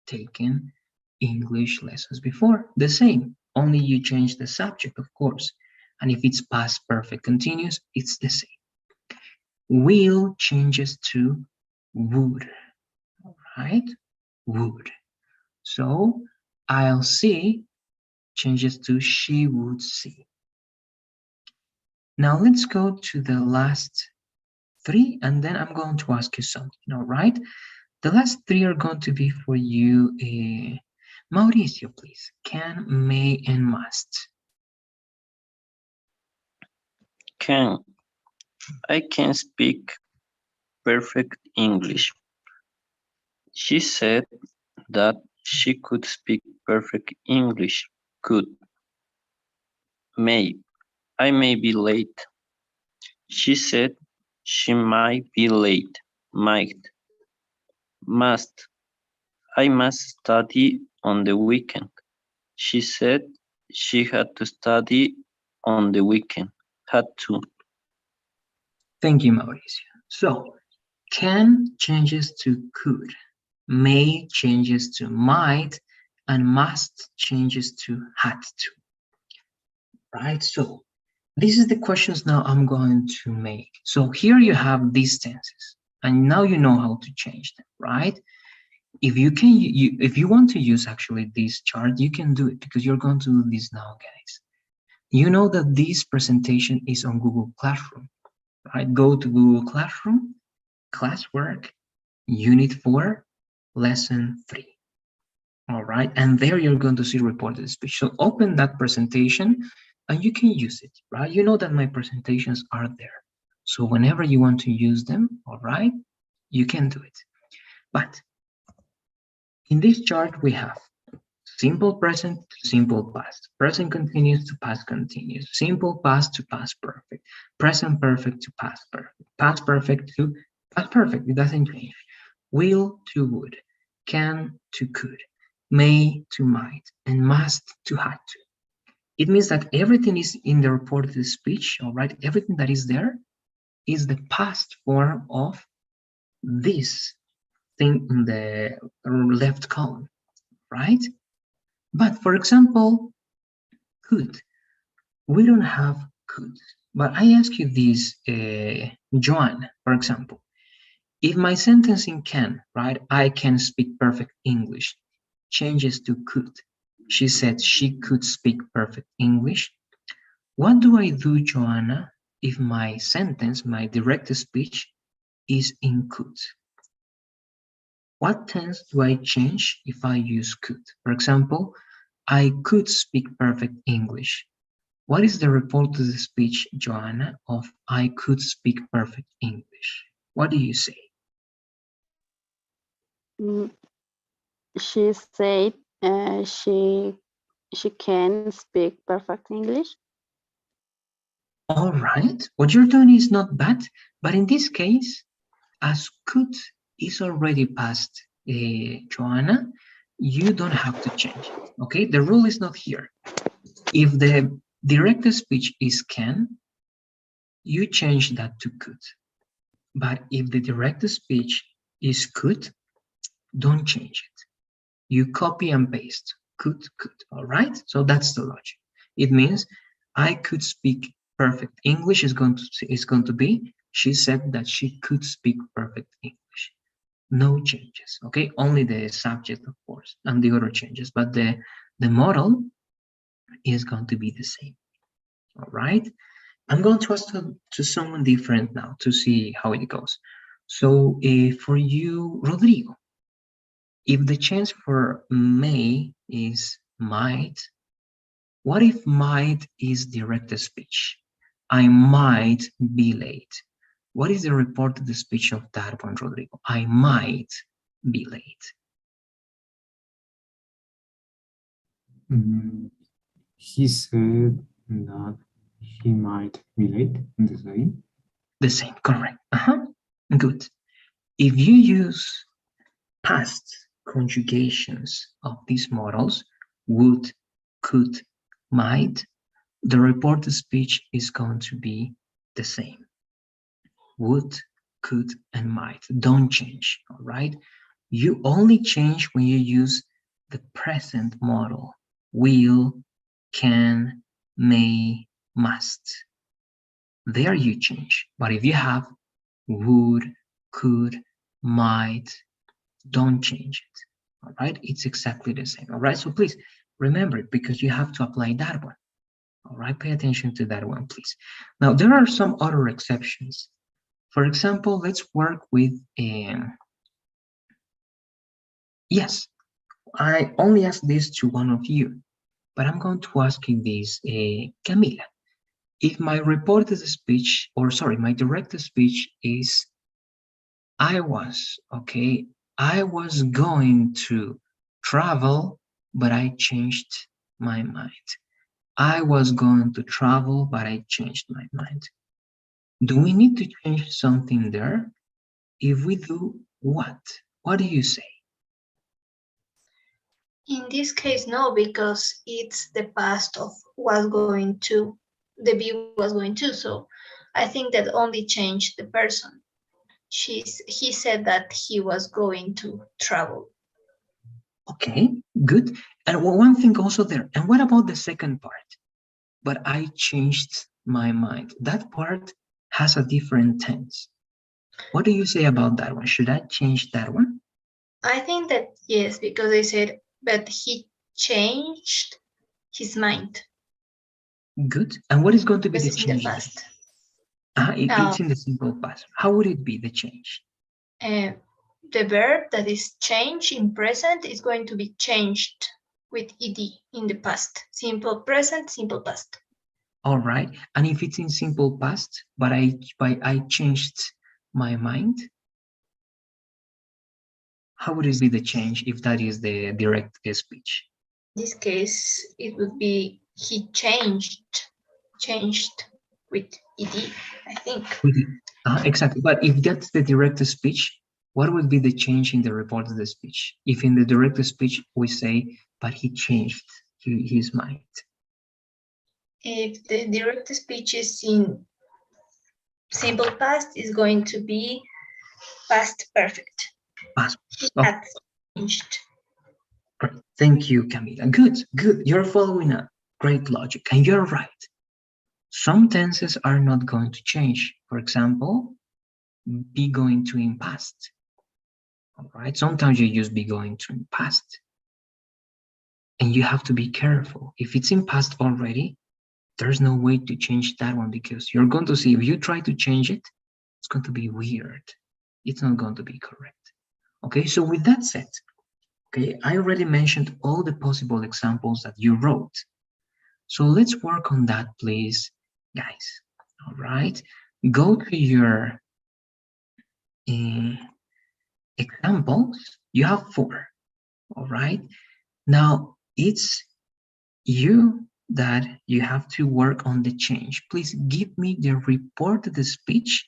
taken English lessons before. The same, only you change the subject, of course. And if it's past perfect continuous, it's the same. Will changes to would, all right? Would. So I'll see changes to she would see. Now let's go to the last three, and then I'm going to ask you something, all right? The last three are going to be for you, Mauricio, please. Can, may, and must.
Can. I can speak perfect English. She said that she could speak perfect English. Could. May. I may be late. She said she might be late. Might. Must. I must study on the weekend. She said she had to study on the weekend. Had to.
Thank you, Mauricio. So can changes to could, may changes to might, and must changes to had to. Right? So this is the questions now I'm going to make. So here you have these tenses, and now you know how to change them, right? If you can, if you want to use actually this chart, you can do it, because you're going to do this now, guys. You know that this presentation is on Google Classroom, right? Go to Google Classroom, classwork, unit 4, lesson 3. All right, and there you're going to see reported speech. So open that presentation and you can use it, right? You know that my presentations are there. So whenever you want to use them, all right, you can do it. But in this chart, we have simple present to simple past, present continuous to past continuous, simple past to past perfect, present perfect to past perfect to past perfect, it doesn't change. Will to would, can to could, may to might, and must to had to. It means that everything is in the reported speech, all right? Everything that is there is the past form of this thing in the left column, right? But for example, could. We don't have could. But I ask you this, Joan, for example. If my sentence in can, right, I can speak perfect English, changes to could. She said she could speak perfect English. What do I do, Joanna, if my sentence, my direct speech, is in could? What tense do I change if I use could? For example, I could speak perfect English. What is the reported speech, Joanna, of I could speak perfect English? What do you say?
She said she can speak perfect English.
All right, what you're doing is not bad, but in this case, as could is already past, Joanna, you don't have to change it, okay? The rule is not here. If the direct speech is can, you change that to could. But if the direct speech is could, don't change it. You copy and paste could, all right? So that's the logic. It means I could speak perfect English is going to be, she said that she could speak perfect English. No changes, okay? Only the subject, of course, and the other changes, but the model is going to be the same, all right? I'm going to ask to someone different now to see how it goes. So for you, Rodrigo, if the change for may is might, what if might is direct speech? I might be late. What is the reported speech of that one, Rodrigo? I might be late.
He said that he might be late. The same.
The same, correct. Good. If you use past conjugations of these models, would, could, might, the reported speech is going to be the same. Would, could, and might. Don't change, all right? You only change when you use the present model. Will, can, may, must. There you change. But if you have would, could, might, don't change it, all right? It's exactly the same, all right? So please remember it because you have to apply that one, all right? Pay attention to that one, please. Now, there are some other exceptions. For example, let's work with, yes, I only asked this to one of you, but I'm going to ask you this, Camila. If my reported speech, or sorry, my direct speech is I was, okay, I was going to travel, but I changed my mind. I was going to travel, but I changed my mind. Do we need to change something there? If we do, what? What do you say?
In this case, no, because it's the past of was going to, the be was going to. So I think that only changed the person. He said that he was going to travel.
Okay, good. And one thing also there, and what about the second part? But I changed my mind. That part has a different tense. What do you say about that one? Should I change that one?
I think that yes, because I said, but he changed his mind.
Good. And what is going to be
This
the
is in the
change?
past.
It's in the simple past. How would it be, the change?
The verb that is changed in present is going to be changed with ed in the past. Simple present, simple past.
All right. And if it's in simple past, but I changed my mind, how would it be the change if that is the direct speech?
In this case, it would be he changed with ed, I think.
Exactly. But if that's the direct speech, what would be the change in the reported speech? If in the direct speech we say, but he changed his mind.
If the direct speech is in simple past, is going to be past perfect.
Past.
He had changed.
Great. Thank you, Camila. Good, good. You're following a great logic, and you're right. Some tenses are not going to change. For example, be going to in past. All right. Sometimes you use be going to in past. And you have to be careful. If it's in past already, there's no way to change that one because you're going to see if you try to change it, it's going to be weird. It's not going to be correct. Okay, so with that said, okay, I already mentioned all the possible examples that you wrote. So let's work on that, please, guys. All right, go to your examples. You have 4. All right. Now it's you that you have to work on the change. Please give me the reported speech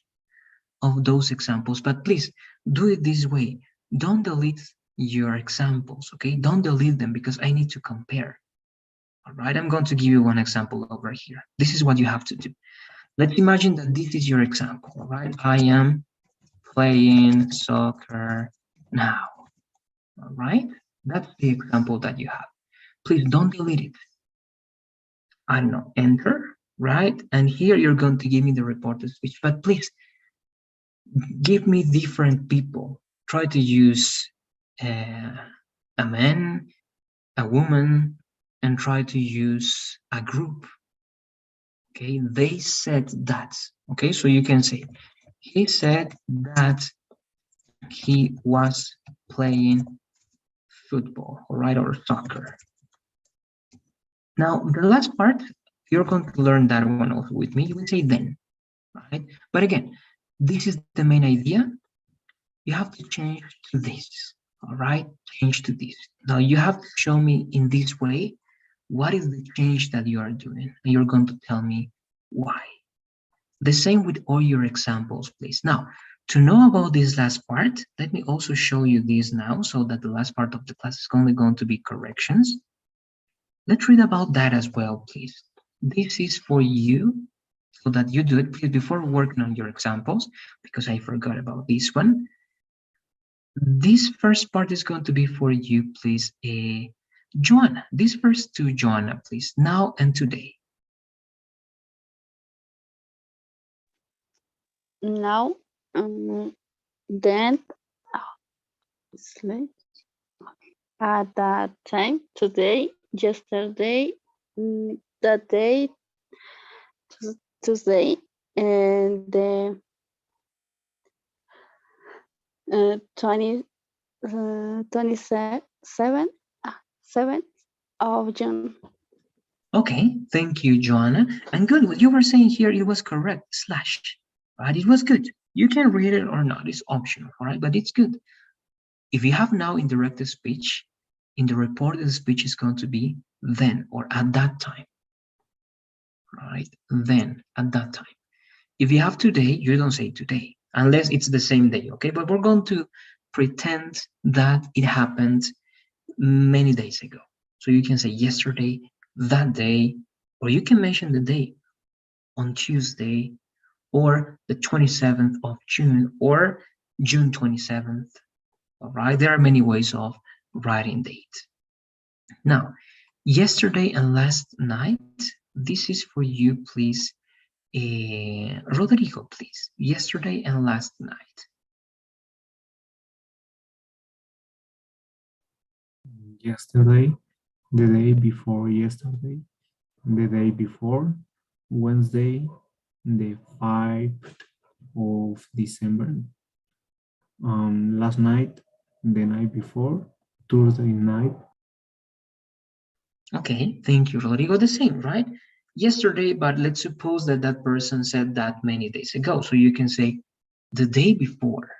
of those examples, but please do it this way. Don't delete your examples, okay? Don't delete them because I need to compare. All right, I'm going to give you one example over here. This is what you have to do. Let's imagine that this is your example, all right? I am playing soccer now, all right? That's the example that you have. Please don't delete it. I don't know, enter, right? And here you're going to give me the reported speech, but please give me different people. Try to use a man, a woman, and try to use a group. Okay, they said that. Okay, so you can say, he said that he was playing football, all right, or soccer. Now, the last part, you're going to learn that one also with me. You will say then, right? But again, this is the main idea. You have to change to this, all right? Change to this. Now, you have to show me in this way what is the change that you are doing, and you're going to tell me why. The same with all your examples, please. Now, to know about this last part, let me also show you this now so that the last part of the class is only going to be corrections. Let's read about that as well, please. This is for you so that you do it, please, before working on your examples, because I forgot about this one. This first part is going to be for you, please. Joanna, this first to Joanna, please. Now and today.
Now, then, at that time, today, yesterday, that day, Tuesday, and the 7th of June.
Okay, thank you, Joanna. And good, what you were saying here, it was correct, slash, right? It was good. You can read it or not, it's optional, all right? But it's good. If you have now indirect speech, in the reported speech is going to be then or at that time, right? Then, at that time. If you have today, you don't say today, unless it's the same day, okay? But we're going to pretend that it happened many days ago. So you can say yesterday, that day, or you can mention the day on Tuesday, or the 27th of June, or June 27th, all right? There are many ways of writing date. Now, yesterday and last night, this is for you, please. Rodrigo, please. Yesterday and last night.
Yesterday, the day before yesterday, the day before, Wednesday, the 5th of December, last night, the night before, Thursday night.
Okay, thank you, Rodrigo. The same, right? Yesterday, but let's suppose that that person said that many days ago. So you can say the day before,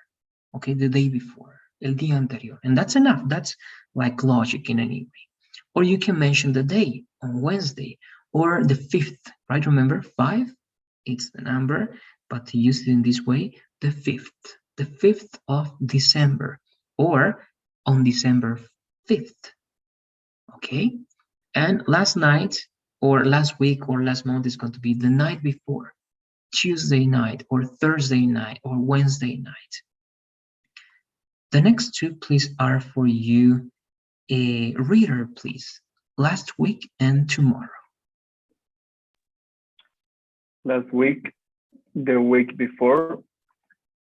okay, the day before, el día anterior. And that's enough. That's like logic in any way. Or you can mention the day on Wednesday or the 5th, right? Remember 5, it's the number, but to use it in this way, the 5th of December, or on December 5th, okay? And last night or last week or last month is going to be the night before, Tuesday night or Thursday night or Wednesday night. The next two, please, are for you. A reader, please. Last week and tomorrow.
Last week, the week before,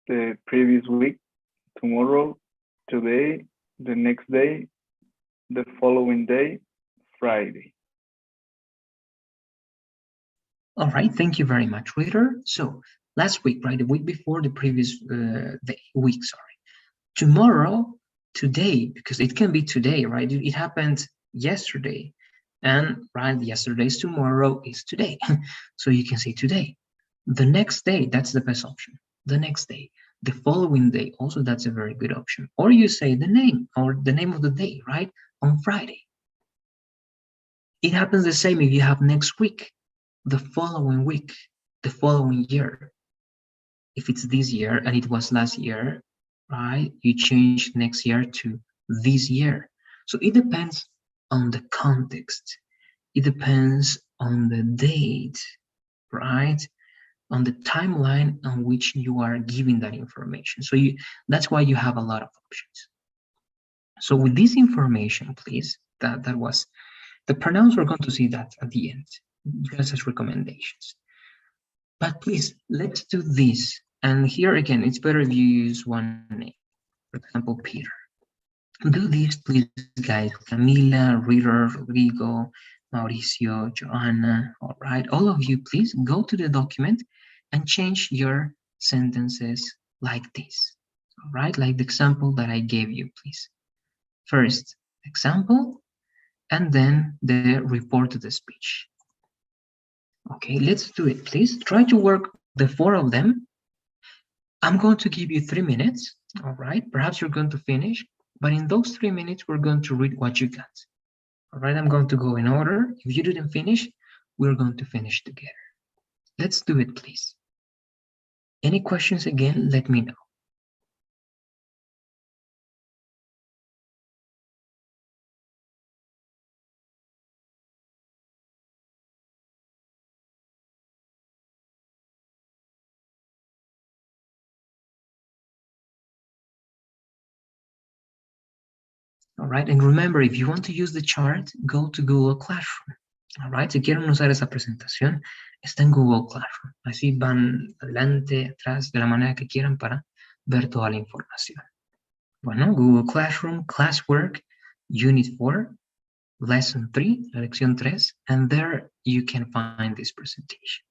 the previous week, tomorrow, today, the next day, the following day, Friday.
All right, thank you very much, reader. So last week, right, the week before, the previous week, sorry. Tomorrow, today, because it can be today, right? It happened yesterday, and right, yesterday's tomorrow is today. So you can say today. The next day, that's the best option. The next day. The following day, also that's a very good option. Or you say the name or the name of the day, right? On Friday. It happens the same if you have next week, the following week, the following year. If it's this year and it was last year, right? You change next year to this year. So it depends on the context. It depends on the date, right? On the timeline on which you are giving that information. So that's why you have a lot of options. So with this information, please, that was the pronouns. We're going to see that at the end, just as recommendations. But please, let's do this. And here again, it's better if you use one name. For example, Peter. Do this, please, guys. Camila, Reader, Rodrigo, Mauricio, Joanna. All right, all of you, please go to the document and change your sentences like this. All right, like the example that I gave you, please. First, example, and then the report to the speech. Okay, let's do it, please. Try to work the 4 of them. I'm going to give you 3 minutes, all right? Perhaps you're going to finish, but in those 3 minutes, we're going to read what you got. All right, I'm going to go in order. If you didn't finish, we're going to finish together. Let's do it, please. Any questions again, let me know. All right, and remember, if you want to use the chart, go to Google Classroom. All right, si quieren usar esa presentación, está en Google Classroom. Así van adelante, atrás, de la manera que quieran para ver toda la información. Bueno, Google Classroom, Classwork, Unit 4, Lesson 3, la lección 3, and there you can find this presentation.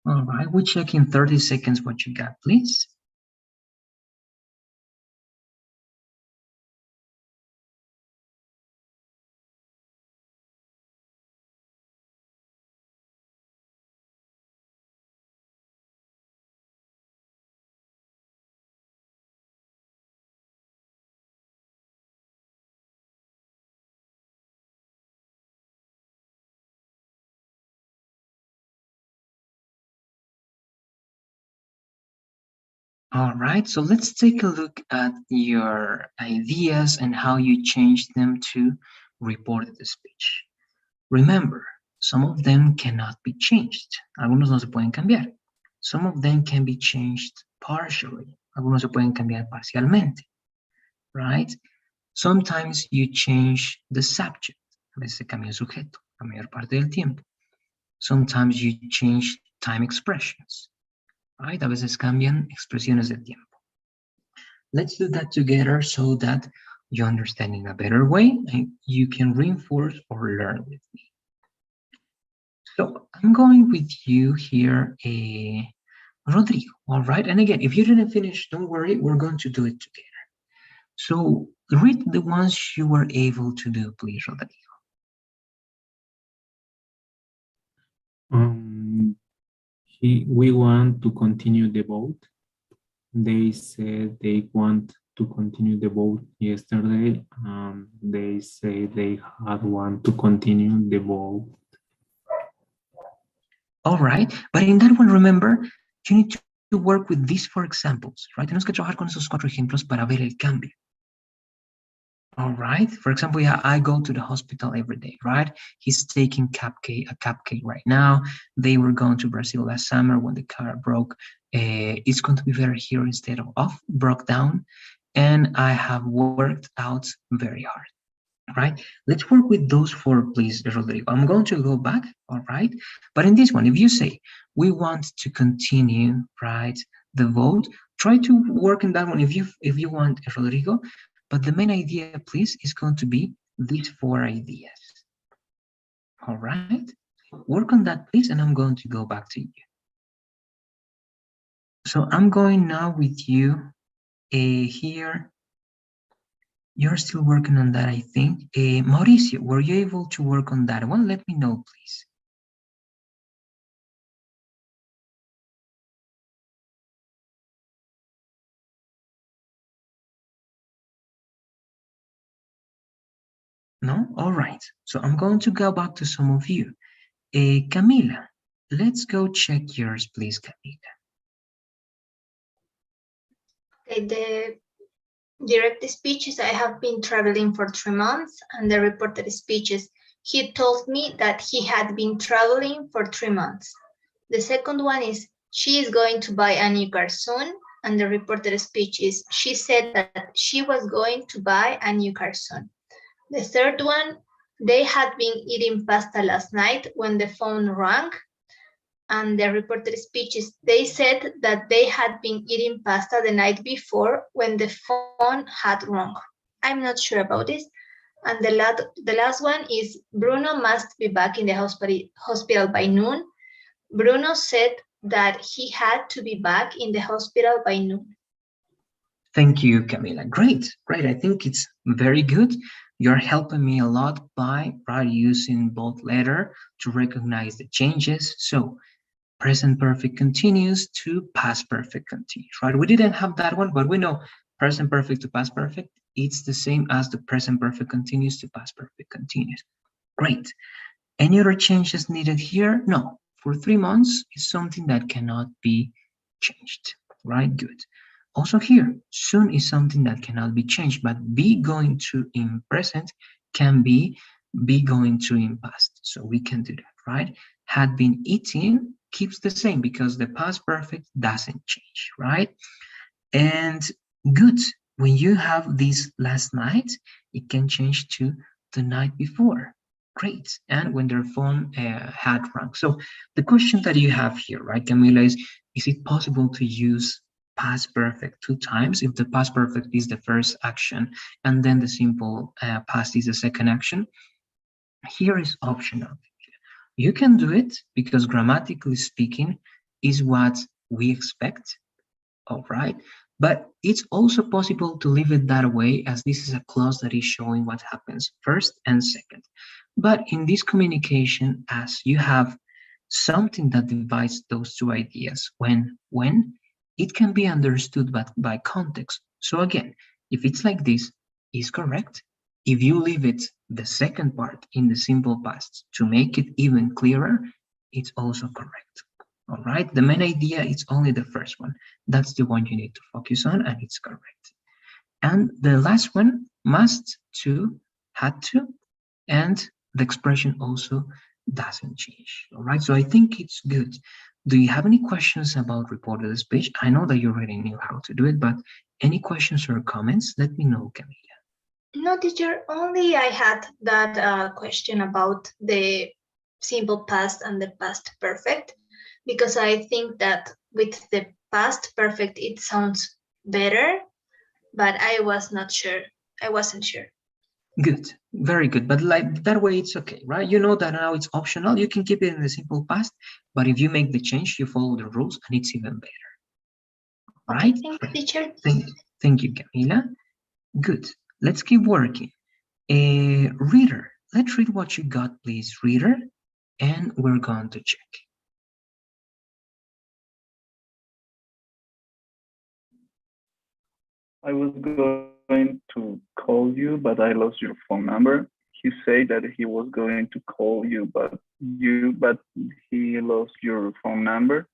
All right, we check in 30 seconds what you got, please. All right, so let's take a look at your ideas and how you change them to report the speech. Remember, some of them cannot be changed. Algunos no se pueden cambiar. Some of them can be changed partially. Algunos se pueden cambiar parcialmente, right? Sometimes you change the subject. A veces se cambia el sujeto la mayor parte del tiempo. Sometimes you change time expressions. right? A veces cambian expresiones de tiempo. Let's do that together so that you understand in a better way and you can reinforce or learn with me. So I'm going with you here, Rodrigo, all right? And again, if you didn't finish, don't worry, we're going to do it together. So read the ones you were able to do, please, Rodrigo.
We want to continue the vote. They said they want to continue the vote yesterday. They say they had want to continue the vote.
All right, but in that one, remember, you need to work with these 4 examples, right? Tenemos que trabajar con esos 4 ejemplos para ver el cambio. All right, for example, yeah, I go to the hospital every day, right? He's taking a cupcake right now. They were going to Brazil last summer when the car broke. It's going to be better here instead of off, broke down. And I have worked out very hard, right? Let's work with those 4, please, Rodrigo. I'm going to go back, all right? But in this one, if you say, we want to continue, right, the vote, try to work in that one if you want, Rodrigo. But the main idea, please, is going to be these 4 ideas. All right? Work on that, please, and I'm going to go back to you. So I'm going now with you here. You're still working on that, I think. Mauricio, were you able to work on that one? Let me know, please. No? All right. So I'm going to go back to some of you. Camila, let's go check yours, please, Camila.
Okay, the direct speeches, I have been traveling for 3 months, and the reported speeches, he told me that he had been traveling for 3 months. The second one is, she is going to buy a new car soon, and the reported speech is, she said that she was going to buy a new car soon. The third one, they had been eating pasta last night when the phone rang, and the reported speeches, they said that they had been eating pasta the night before when the phone had rung. I'm not sure about this. And the last one is, Bruno must be back in the hospital by noon. Bruno said that he had to be back in the hospital by noon.
Thank you, Camila. Great, great. I think it's very good. You're helping me a lot by using both letter to recognize the changes. So present perfect continuous to past perfect continuous, right? We didn't have that one, but we know present perfect to past perfect, it's the same as the present perfect continuous to past perfect continuous. Great. Any other changes needed here? No. For 3 months is something that cannot be changed, right? Good. Also here, soon is something that cannot be changed, but be going to in present can be going to in past. So we can do that, right? Had been eating keeps the same because the past perfect doesn't change, right? And good, when you have this last night, it can change to the night before. Great. And when their phone had rung. So the question that you have here, right, Camila, is it possible to use past perfect 2 times if the past perfect is the first action and then the simple past is the second action? Here is optional. You can do it because grammatically speaking is what we expect, all right? But it's also possible to leave it that way as this is a clause that is showing what happens first and second. But in this communication, as you have something that divides those 2 ideas, when, it can be understood by context. So again, if it's like this, is correct. If you leave it, the second part in the simple past to make it even clearer, it's also correct. All right, the main idea is only the first one. That's the one you need to focus on, and it's correct. And the last one, must to, had to, and the expression also doesn't change. All right, so I think it's good. Do you have any questions about reported speech? I know that you already knew how to do it, but any questions or comments? Let me know, Camila.
No, teacher, only I had that question about the simple past and the past perfect, because I think that with the past perfect, it sounds better, but I wasn't sure.
Good, very good. But like that way, it's okay, right? You know that now it's optional. You can keep it in the simple past, but if you make the change, you follow the rules, and it's even better. Right?
Okay, thank you, teacher.
Thank you, Camila. Good. Let's keep working. Reader, let's read what you got, please, reader, and we're going to check.
I was going to call you, but I lost your phone number. He said that he was going to call you, but he lost your phone number.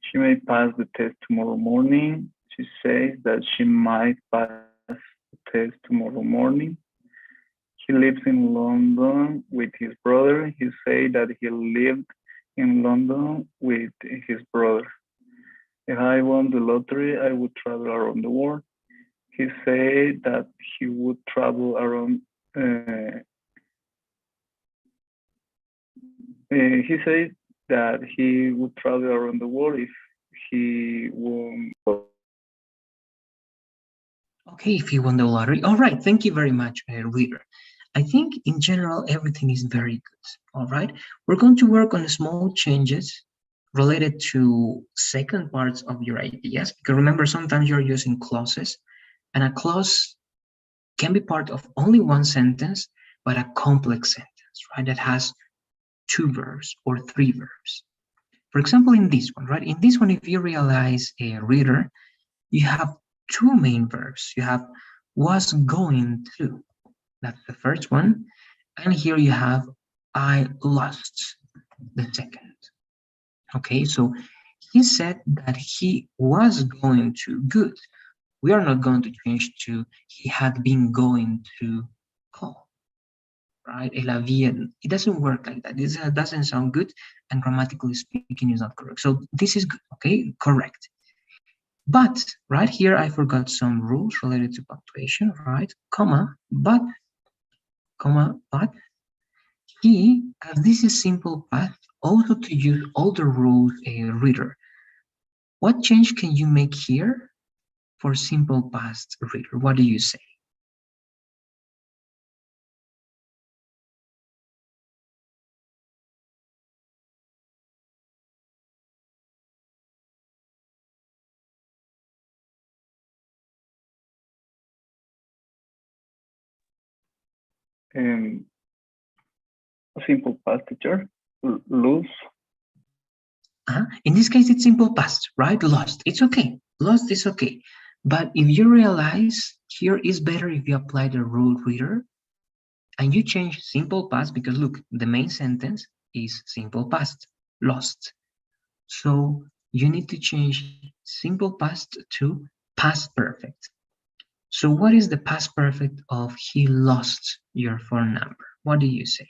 She may pass the test tomorrow morning. She says that she might pass the test tomorrow morning. He lives in London with his brother. He said that he lived in London with his brother. If I won the lottery, I would travel around the world. He said that he would travel around. He said that he would travel around the world if he won.
Okay, if you won the lottery. All right, thank you very much, reader. I think in general, everything is very good. All right, we're going to work on small changes related to second parts of your ideas. Because remember, sometimes you're using clauses, and a clause can be part of only one sentence, but a complex sentence, right? That has 2 verbs or 3 verbs. For example, in this one, right? In this one, if you realize a reader, you have 2 main verbs. You have was going to. That's the first one. And here you have I lost, the second. Okay, so he said that he was going to. Good. We are not going to change to he had been going to call, right? It doesn't work like that. This doesn't sound good, and grammatically speaking is not correct. So this is good, okay? Correct. But right here, I forgot some rules related to punctuation, right? Comma, but, he, as this is simple past, also to use all the rules a reader. What change can you make here for simple past, reader? What do you say?
A simple past, teacher. Lose.
In this case, it's simple past, right? Lost. It's okay. Lost is okay. But if you realize here is better if you apply the rule, reader, and you change simple past, because look, the main sentence is simple past, lost. So you need to change simple past to past perfect. So what is the past perfect of he lost your phone number? What do you say?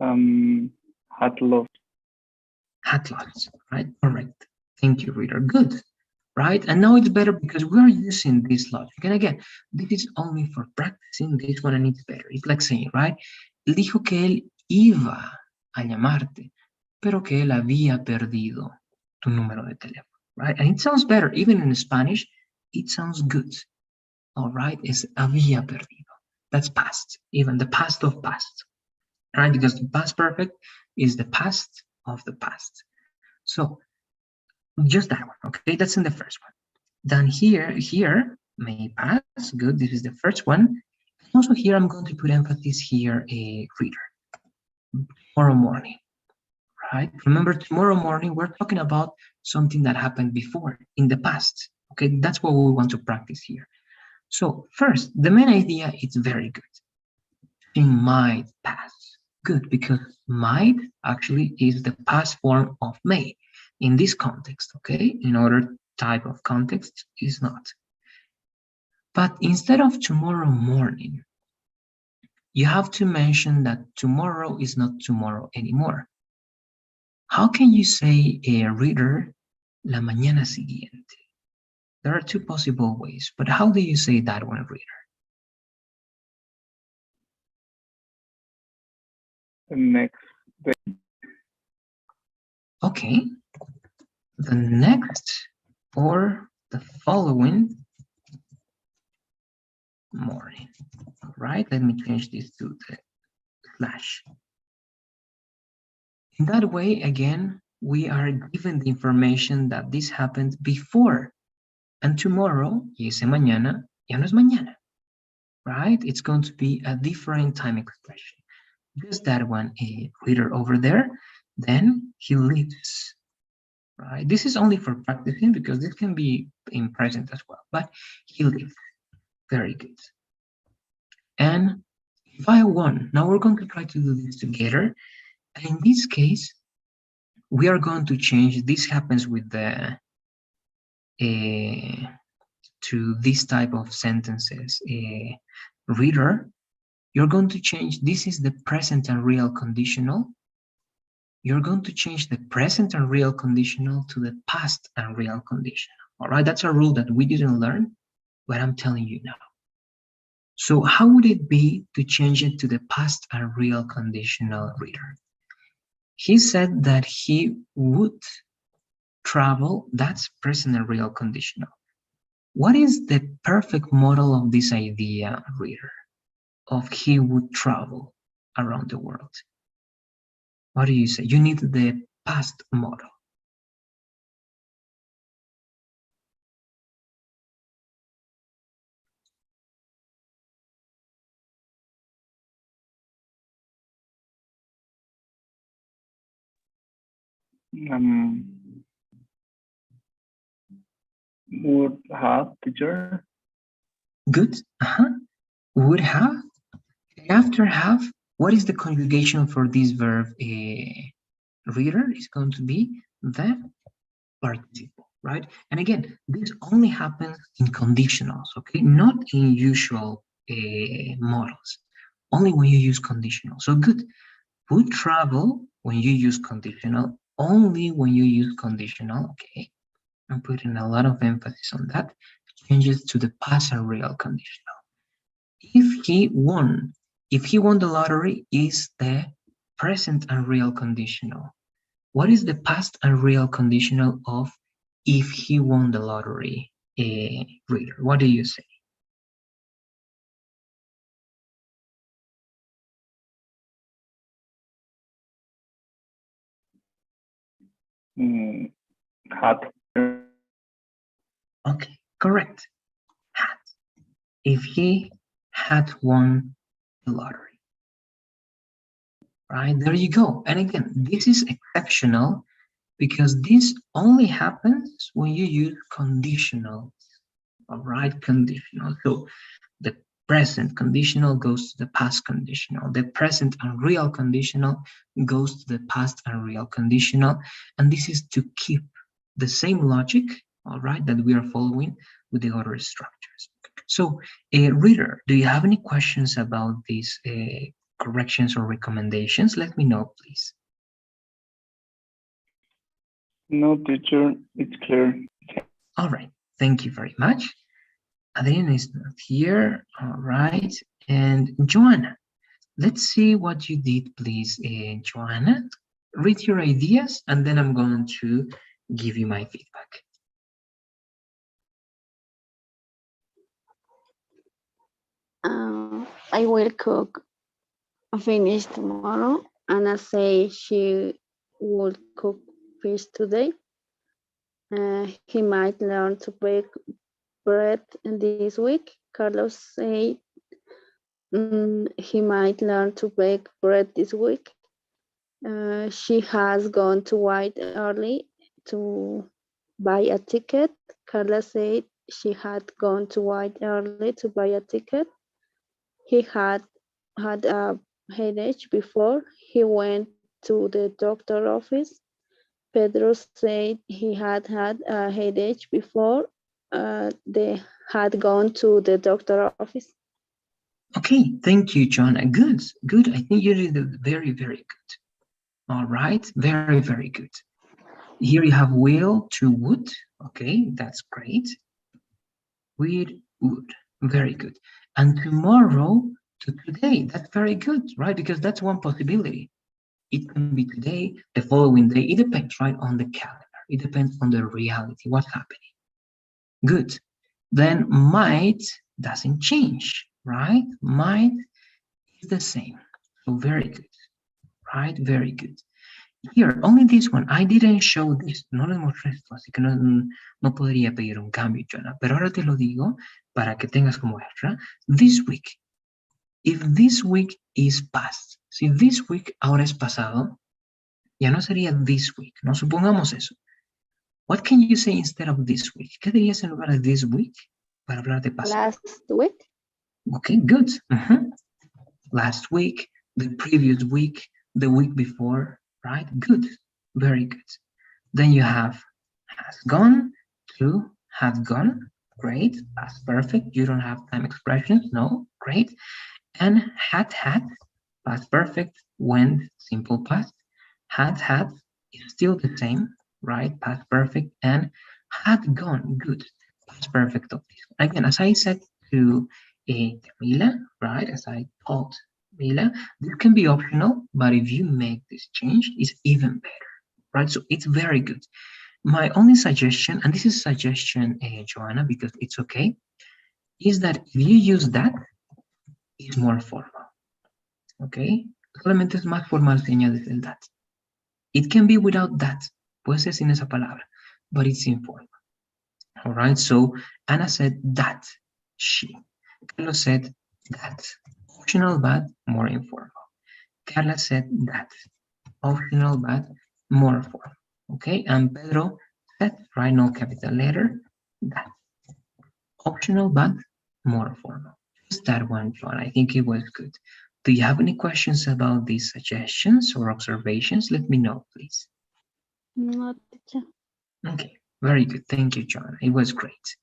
Had lost.
Had lost, right? Correct. Thank you, reader. Good. Right? And now it's better because we are using this logic. And again, this is only for practicing this one, and it's better. It's like saying, right? Él dijo que él iba a llamarte, pero que él había perdido tu número de teléfono, right? And it sounds better. Even in Spanish, it sounds good. All right? Es había perdido. That's past, even the past of past, right? Because the past perfect is the past of the past. So just that one, okay? That's in the first one. Then here, may pass, good, this is the first one. Also here, I'm going to put emphasis here, a reader. Tomorrow morning, right? Remember, tomorrow morning, we're talking about something that happened before, in the past, okay? That's what we want to practice here. So first, the main idea is very good. She might pass. Good, because might actually is the past form of may in this context, okay? In other type of context is not. But instead of tomorrow morning, you have to mention that tomorrow is not tomorrow anymore. How can you say, a reader, la mañana siguiente? There are 2 possible ways, but how do you say that one, reader?
the next day.
Okay. The next or the following morning. All right, let me change this to the slash. In that way, again, we are given the information that this happened before. And tomorrow, y ese mañana, ya no es mañana. Right? It's going to be a different time expression. Just that one reader over there, then he leaves. Right? This is only for practicing because this can be in present as well, but he leaves. Very good. And file 1. Now we're going to try to do this together. And in this case, we are going to change. This happens with the to this type of sentences. Reader, you're going to change. This is the present and real conditional. You're going to change the present and real conditional to the past and real conditional. All right, that's a rule that we didn't learn, but I'm telling you now. So how would it be to change it to the past and real conditional, reader? He said that he would travel. That's present and real conditional. What is the perfect model of this idea, reader, of he would travel around the world? What do you say? You need the past model.
Would have, teacher.
Good. Would have. After have, what is the conjugation for this verb? Reader is going to be the participle, right? And again, this only happens in conditionals, okay? Not in usual models. Only when you use conditional. So good. Would travel when you use conditional. Only when you use conditional, okay? I'm putting a lot of emphasis on that. Changes to the past and real conditional. If he won the lottery, is the present and real conditional. What is the past and real conditional of if he won the lottery, reader? What do you say?
Had.
Okay, correct. Had. If he had won the lottery. Right, there you go. And again, this is exceptional because this only happens when you use conditional. All right, conditional. So the present conditional goes to the past conditional. The present and real conditional goes to the past and real conditional. And this is to keep the same logic, all right, that we are following with the other structures. So, reader, do you have any questions about these corrections or recommendations? Let me know, please.
No, teacher, it's clear.
All right, thank you very much. Adriana is not here. All right, and Joanna, let's see what you did, please. Joanna, read your ideas, and then I'm going to give you my feedback.
I will cook finish tomorrow. Anna say she would cook fish today. He might learn to bake bread this week. Carlos said he might learn to bake bread this week. She has gone to White early to buy a ticket. Carla said she had gone to White early to buy a ticket. He had a headache before he went to the doctor's office. Pedro said he had a headache before they had gone to the doctor's office.
Okay, thank you, Joanna. Good, good. I think you did very, very good. All right, very, very good. Here you have will to would. Okay, that's great. Would, very good. And tomorrow to today, that's very good, right? Because that's one possibility. It can be today, the following day. It depends, right, on the calendar. It depends on the reality, what's happening. Good. Then might doesn't change, right? Might is the same. So very good, right? Very good. Here, only this one. I didn't show this. No les mostré esto, así que no podría pedir un cambio, Jonah. Pero ahora te lo digo para que tengas como extra. This week. If this week is past. Si this week ahora es pasado, ya no sería this week. No supongamos eso. What can you say instead of this week? ¿Qué dirías en lugar de this week para hablar de pasado?
Last week.
Okay, good. Last week, the previous week, the week before, right? Good. Very good. Then you have has gone to had gone. Great. Past perfect. You don't have time expressions. No. Great. And had, past perfect, went, simple past. Had is still the same, right? Past perfect. And had gone, good. Past perfect of this. Again, as I said to Camila, right? As I told Mila, this can be optional, but if you make this change, it's even better, right? So it's very good. My only suggestion, and this is suggestion, Joanna, because it's okay, is that if you use that, it's more formal, okay? Solamente es más formal si añades el that. It can be without that, puede ser sin esa palabra, but it's informal. All right, so Anna said that, she. Carlos said that, optional but more informal. Carla said that, optional but more formal. Okay, and Pedro said, right, no capital letter, that, optional but more formal. Just that one, John, I think it was good. Do you have any questions about these suggestions or observations? Let me know, please.
No, teacher.
Okay, very good. Thank you, John. It was great.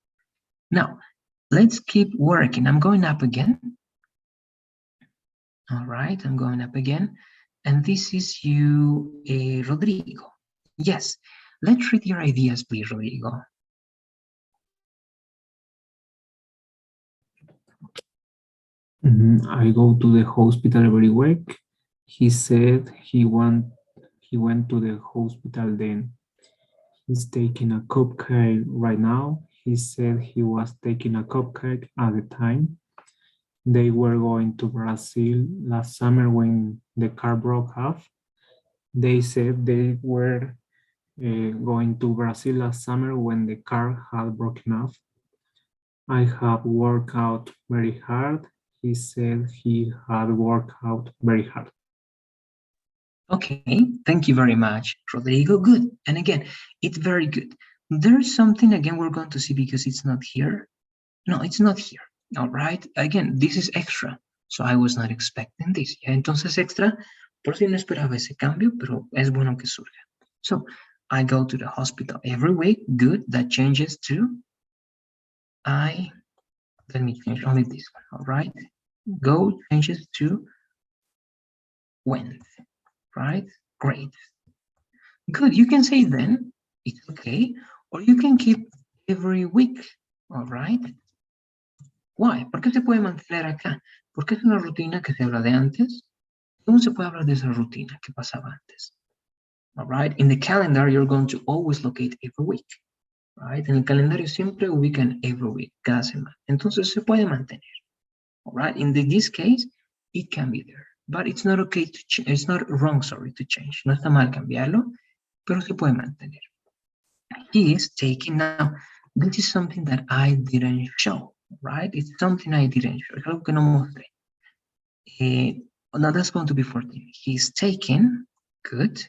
Now, let's keep working. I'm going up again. All right, I'm going up again. And this is you, Rodrigo. Yes, let's read your ideas, please, Rodrigo.
I go to the hospital every week. He said he went to the hospital then. He's taking a cupcake right now. He said he was taking a cupcake at the time. They were going to Brazil last summer when the car broke off. They said they were going to Brazil last summer when the car had broken off. I have worked out very hard. He said he had worked out very hard.
Okay, thank you very much, Rodrigo. Good. And again, it's very good. There's something, again, we're going to see because it's not here. No, it's not here. All right. Again, this is extra. So I was not expecting this. ¿Ya? Entonces extra, por si no esperaba ese cambio, pero es bueno que surja. So I go to the hospital every week. Good. That changes to let me change only this one. All right. Go changes to went. Right? Great. Good. You can say then, it's okay. Or you can keep every week. All right. Why? ¿Por qué se puede mantener acá? Porque es una rutina que se habla de antes. ¿Cómo se puede hablar de esa rutina que pasaba antes? All right. In the calendar, you're going to always locate every week. Right? En el calendario siempre ubican every week, cada semana. Entonces se puede mantener. All right. In this case, it can be there. But it's not okay to change. It's not wrong, sorry, to change. No está mal cambiarlo, pero se puede mantener. He is taking now. This is something that I didn't show, right? It's something I didn't show. Es algo que no mostré. Now that's going to be 14. He's taking, good.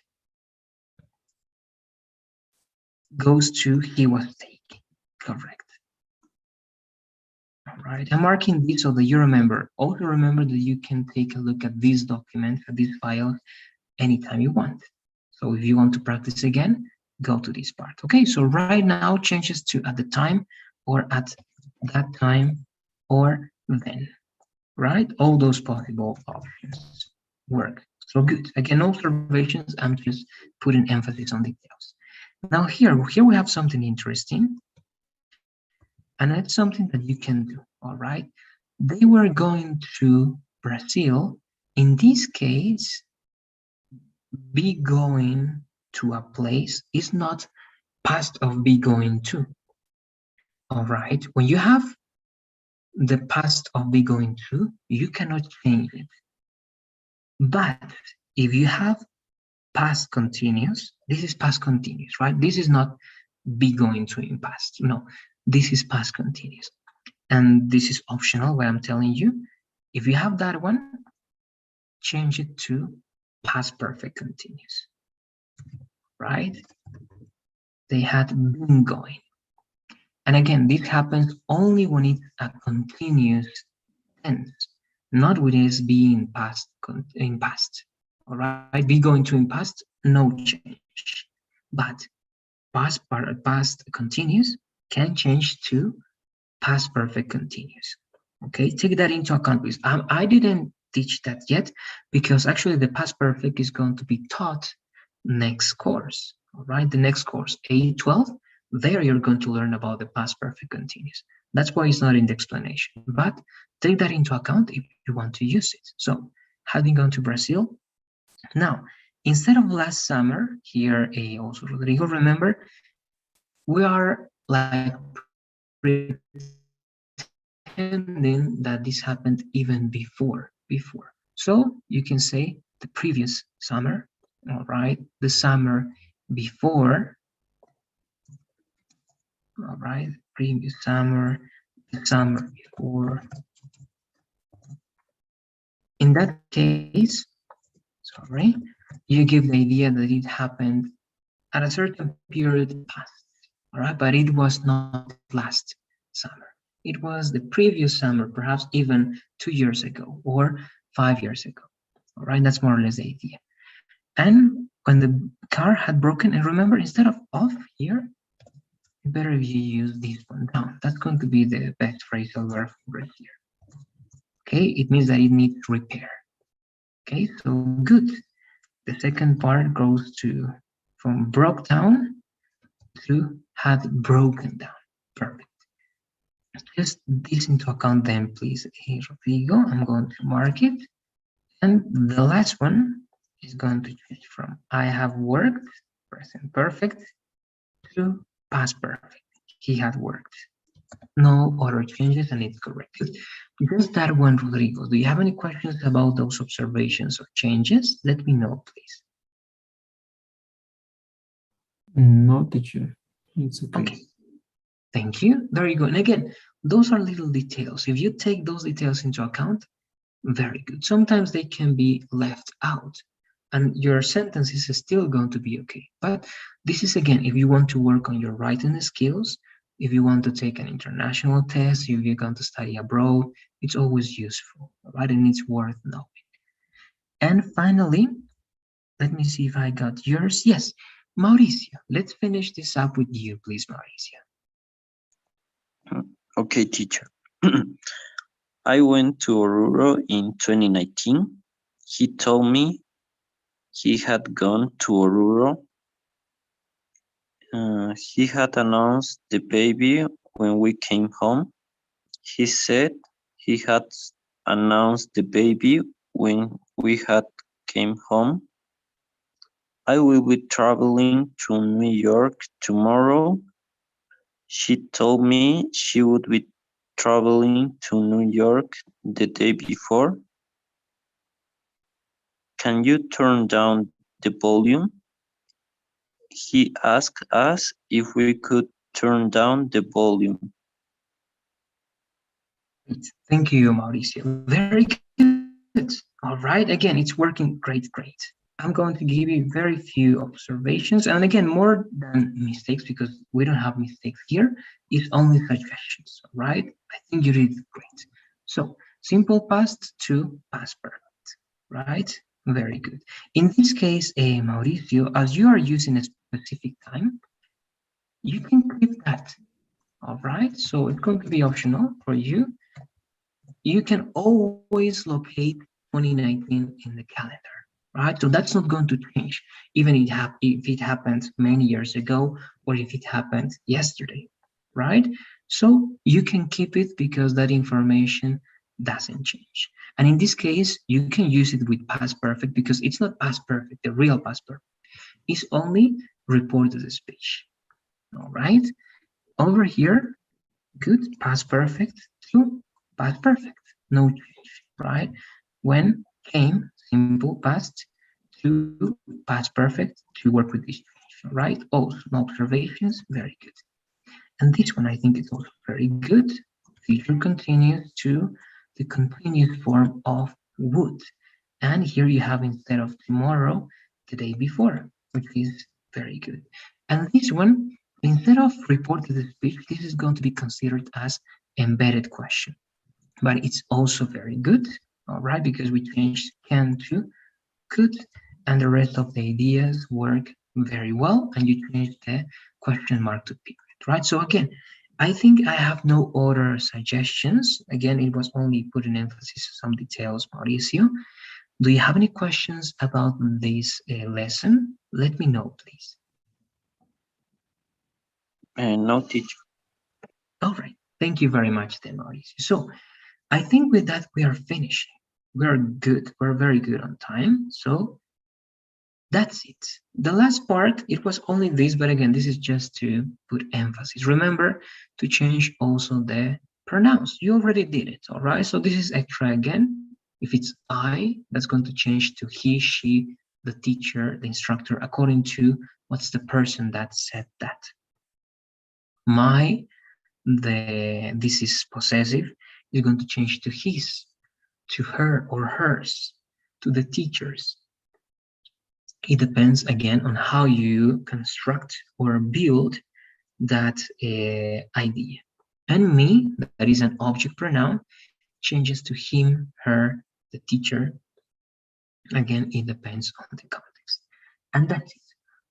Goes to he was taking, correct. All right, I'm marking this so that you remember. Also remember that you can take a look at this document, at this file, anytime you want. So if you want to practice again, go to this part. Okay, so right now changes to at the time or at that time or then, right? All those possible options work. So good. Again, observations, I'm just putting emphasis on details. Now here we have something interesting. And that's something that you can do, all right? They were going to Brazil. In this case, be going to a place is not past of be going to. All right, when you have the past of be going to, you cannot change it. But if you have past continuous, this is past continuous, right? This is not be going to in past. No, this is past continuous. And this is optional, what I'm telling you. If you have that one, change it to past perfect continuous, right? They had been going. And again, this happens only when it's a continuous tense, not when it's being past in past. All right, be going to in past, no change. But past continuous can change to past perfect continuous. Okay, take that into account, please. I didn't teach that yet because actually the past perfect is going to be taught next course. All right, the next course, A12. There you're going to learn about the past perfect continuous. That's why it's not in the explanation, but take that into account if you want to use it. So, having gone to Brazil, now, instead of last summer, here also Rodrigo, remember, we are like pretending that this happened even before. So you can say the previous summer, all right, the summer before, all right, previous summer, the summer before. In that case, sorry, you give the idea that it happened at a certain period past, all right, but it was not last summer. It was the previous summer, perhaps even 2 years ago or 5 years ago, all right, that's more or less the idea. And when the car had broken, and remember, instead of off here, better if you use this one down. That's going to be the best phrasal verb right here. Okay, it means that it needs repair. Okay, so good. The second part goes to from broke down to had broken down. Perfect. Just this into account then, please, Rodrigo. I'm going to mark it. And the last one is going to change from I have worked, present perfect, to past perfect. He had worked. No other changes and it's correct. Just that one, Rodrigo. Do you have any questions about those observations or changes? Let me know, please.
No, teacher. It's okay.
Okay. Thank you. Very good. And again, those are little details. If you take those details into account, very good. Sometimes they can be left out and your sentence is still going to be okay. But this is, again, if you want to work on your writing skills, if you want to take an international test, if you're going to study abroad, it's always useful, right? And it's worth knowing. And finally, let me see if I got yours. Yes, Mauricio, let's finish this up with you, please, Mauricio.
Okay, teacher. I went to Oruro in 2019. He told me he had gone to Oruro. He had announced the baby when we came home. He said he had announced the baby when we had came home. I will be traveling to New York tomorrow. She told me she would be traveling to New York the day before. Can you turn down the volume? He asked us if we could turn down the volume.
Thank you, Mauricio. Very good. All right. Again, it's working great. I'm going to give you very few observations. And again, more than mistakes, because we don't have mistakes here, it's only suggestions, all right? I think you did great. So, simple past to past perfect, right? Very good. In this case, Mauricio, as you are using a specific time, you can keep that, all right? So, it's going to be optional for you. You can always locate 2019 in the calendar. Right, so that's not going to change, even if it happened many years ago or if it happened yesterday, right? So you can keep it because that information doesn't change. And in this case, you can use it with past perfect because it's not past perfect, the real past perfect. It's only reported speech. All right. Over here, good, past perfect to past perfect. No change, right? When came, simple past, to past perfect to work with this change, right? Also, no observations, very good. And this one I think is also very good. Future continuous to the continuous form of would. And here you have instead of tomorrow, the day before, which is very good. And this one, instead of reported speech, this is going to be considered as embedded question. But it's also very good, all right, because we changed can to could, and the rest of the ideas work very well, and you change the question mark to period, right? So again, I think I have no other suggestions. Again, it was only putting emphasis on some details, Mauricio. Do you have any questions about this lesson? Let me know, please.
No, teacher.
All right, thank you very much then, Mauricio. So I think with that, we are finishing. We're good, we're very good on time. So that's it. The last part, it was only this, but again, this is just to put emphasis. Remember to change also the pronouns. You already did it, all right? So this is extra again. If it's I, that's going to change to he, she, the teacher, the instructor, according to what's the person that said that. My, this is possessive, is going to change to his, to her or hers, to the teachers. It depends again on how you construct or build that idea. And me, that is an object pronoun, changes to him, her, the teacher. Again, it depends on the context. And that's it.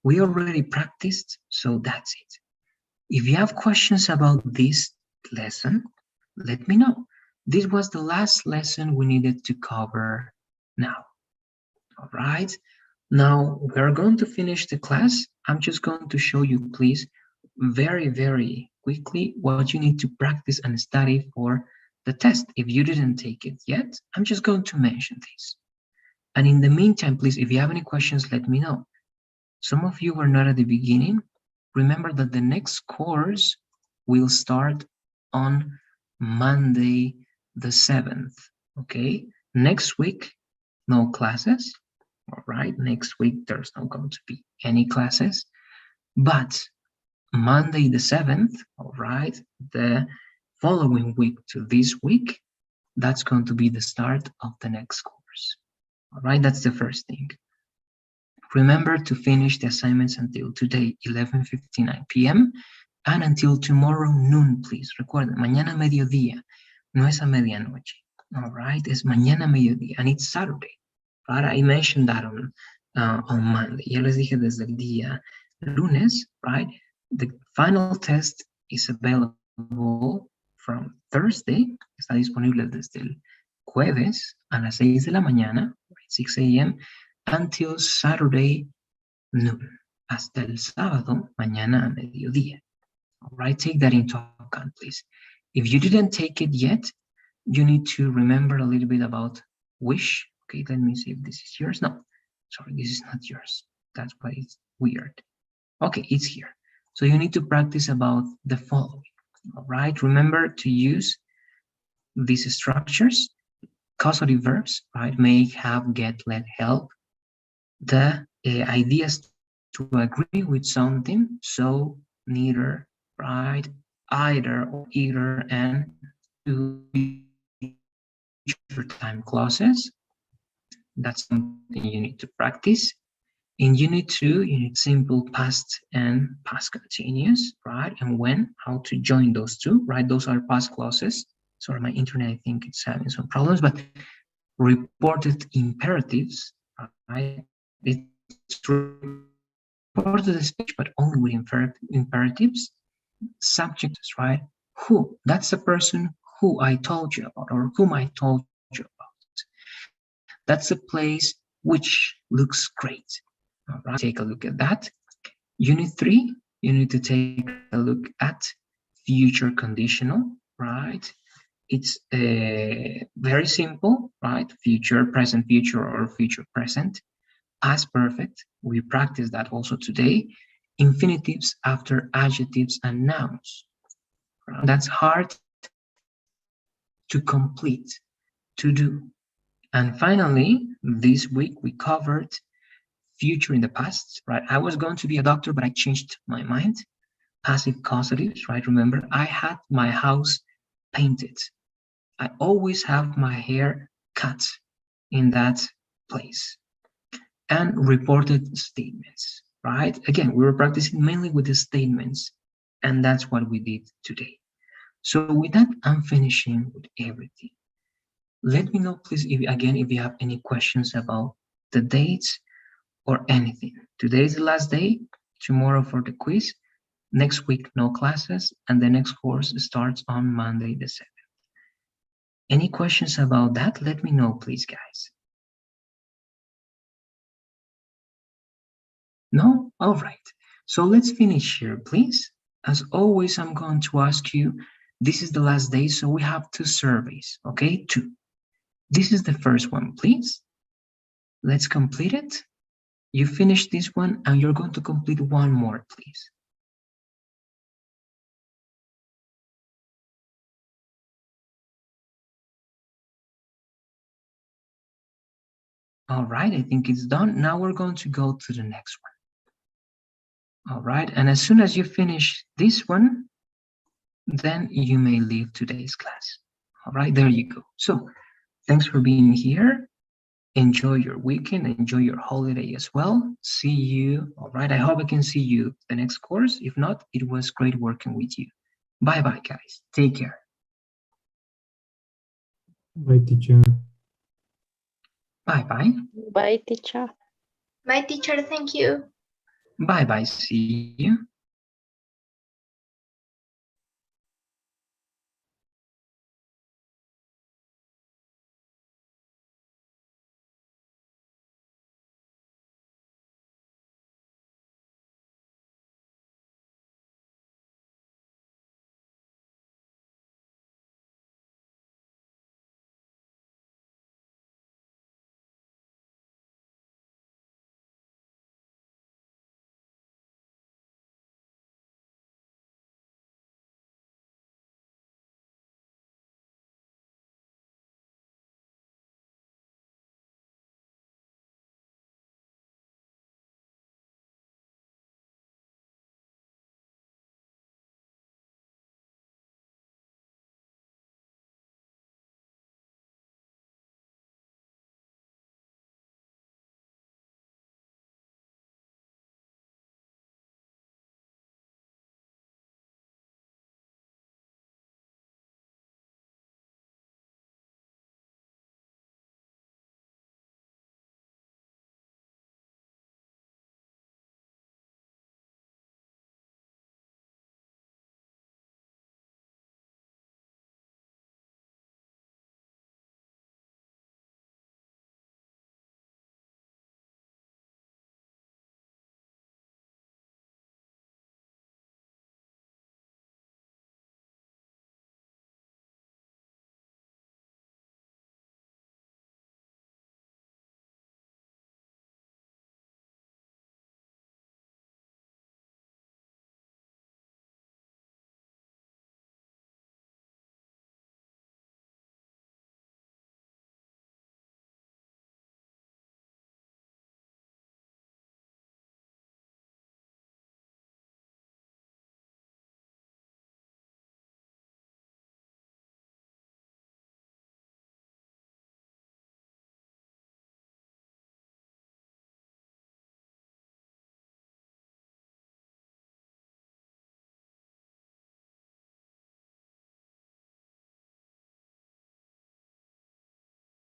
We already practiced, so that's it. If you have questions about this lesson, let me know. This was the last lesson we needed to cover now. All right. Now we're going to finish the class. I'm just going to show you, please, very, very quickly what you need to practice and study for the test. If you didn't take it yet, I'm just going to mention this. And in the meantime, please, if you have any questions, let me know. Some of you were not at the beginning. Remember that the next course will start on Monday the 7th, okay? Next week, no classes, all right? Next week, there's not going to be any classes, but Monday the 7th, all right, the following week to this week, that's going to be the start of the next course, all right? That's the first thing. Remember to finish the assignments until today, 11:59 p.m. and until tomorrow noon, please. Recuerden, mañana mediodía, no es a medianoche, all right? Es mañana mediodía, and it's Saturday, right? I mentioned that on Monday. Ya les dije desde el día lunes, right? The final test is available from Thursday. Está disponible desde el jueves a las 6 de la mañana, 6 a.m., until Saturday noon, hasta el sábado, mañana a mediodía. All right, take that into account, please. If you didn't take it yet, you need to remember a little bit about wish. Okay, let me see if this is yours. No, sorry, this is not yours. That's why it's weird. Okay, it's here. So you need to practice about the following. All right, remember to use these structures, causative verbs, right? Make, have, get, let, help. The ideas to agree with something, so, neither, right, either or either, and to future time clauses. That's something you need to practice. In Unit 2, you need simple past and past continuous, right? And when, how to join those two, right? Those are past clauses. Sorry, my internet, I think it's having some problems, but reported imperatives, right? It's reported a speech, but only with imperatives. Subjects, right? Who? That's the person who I told you about, or whom I told you about. That's a place which looks great. All right, take a look at that. Unit 3, you need to take a look at future conditional, right? It's very simple, right? Future, present, future, or future, present. Past perfect, we practice that also today. Infinitives after adjectives and nouns. That's hard to complete, to do. And finally, this week we covered future in the past, right? I was going to be a doctor, but I changed my mind. Passive causatives, right? Remember, I had my house painted. I always have my hair cut in that place. And reported statements, right? Again, we were practicing mainly with the statements, and that's what we did today. So with that, I'm finishing with everything. Let me know, please, if you have any questions about the dates or anything. Today is the last day, tomorrow for the quiz, next week no classes, and the next course starts on Monday the 7th. Any questions about that? Let me know, please, guys. No? All right. So let's finish here, please. As always, I'm going to ask you, this is the last day, so we have 2 surveys, okay? 2. This is the first one, please. Let's complete it. You finish this one, and you're going to complete one more, please. All right, I think it's done. Now we're going to go to the next one. All right, and as soon as you finish this one, then you may leave today's class. All right, there you go. So thanks for being here. Enjoy your weekend, enjoy your holiday as well. See you. All right, I hope I can see you the next course. If not, it was great working with you. Bye-bye, guys. Take care.
Bye, teacher.
Bye-bye.
Bye, teacher.
My teacher, thank you.
Bye-bye. See you.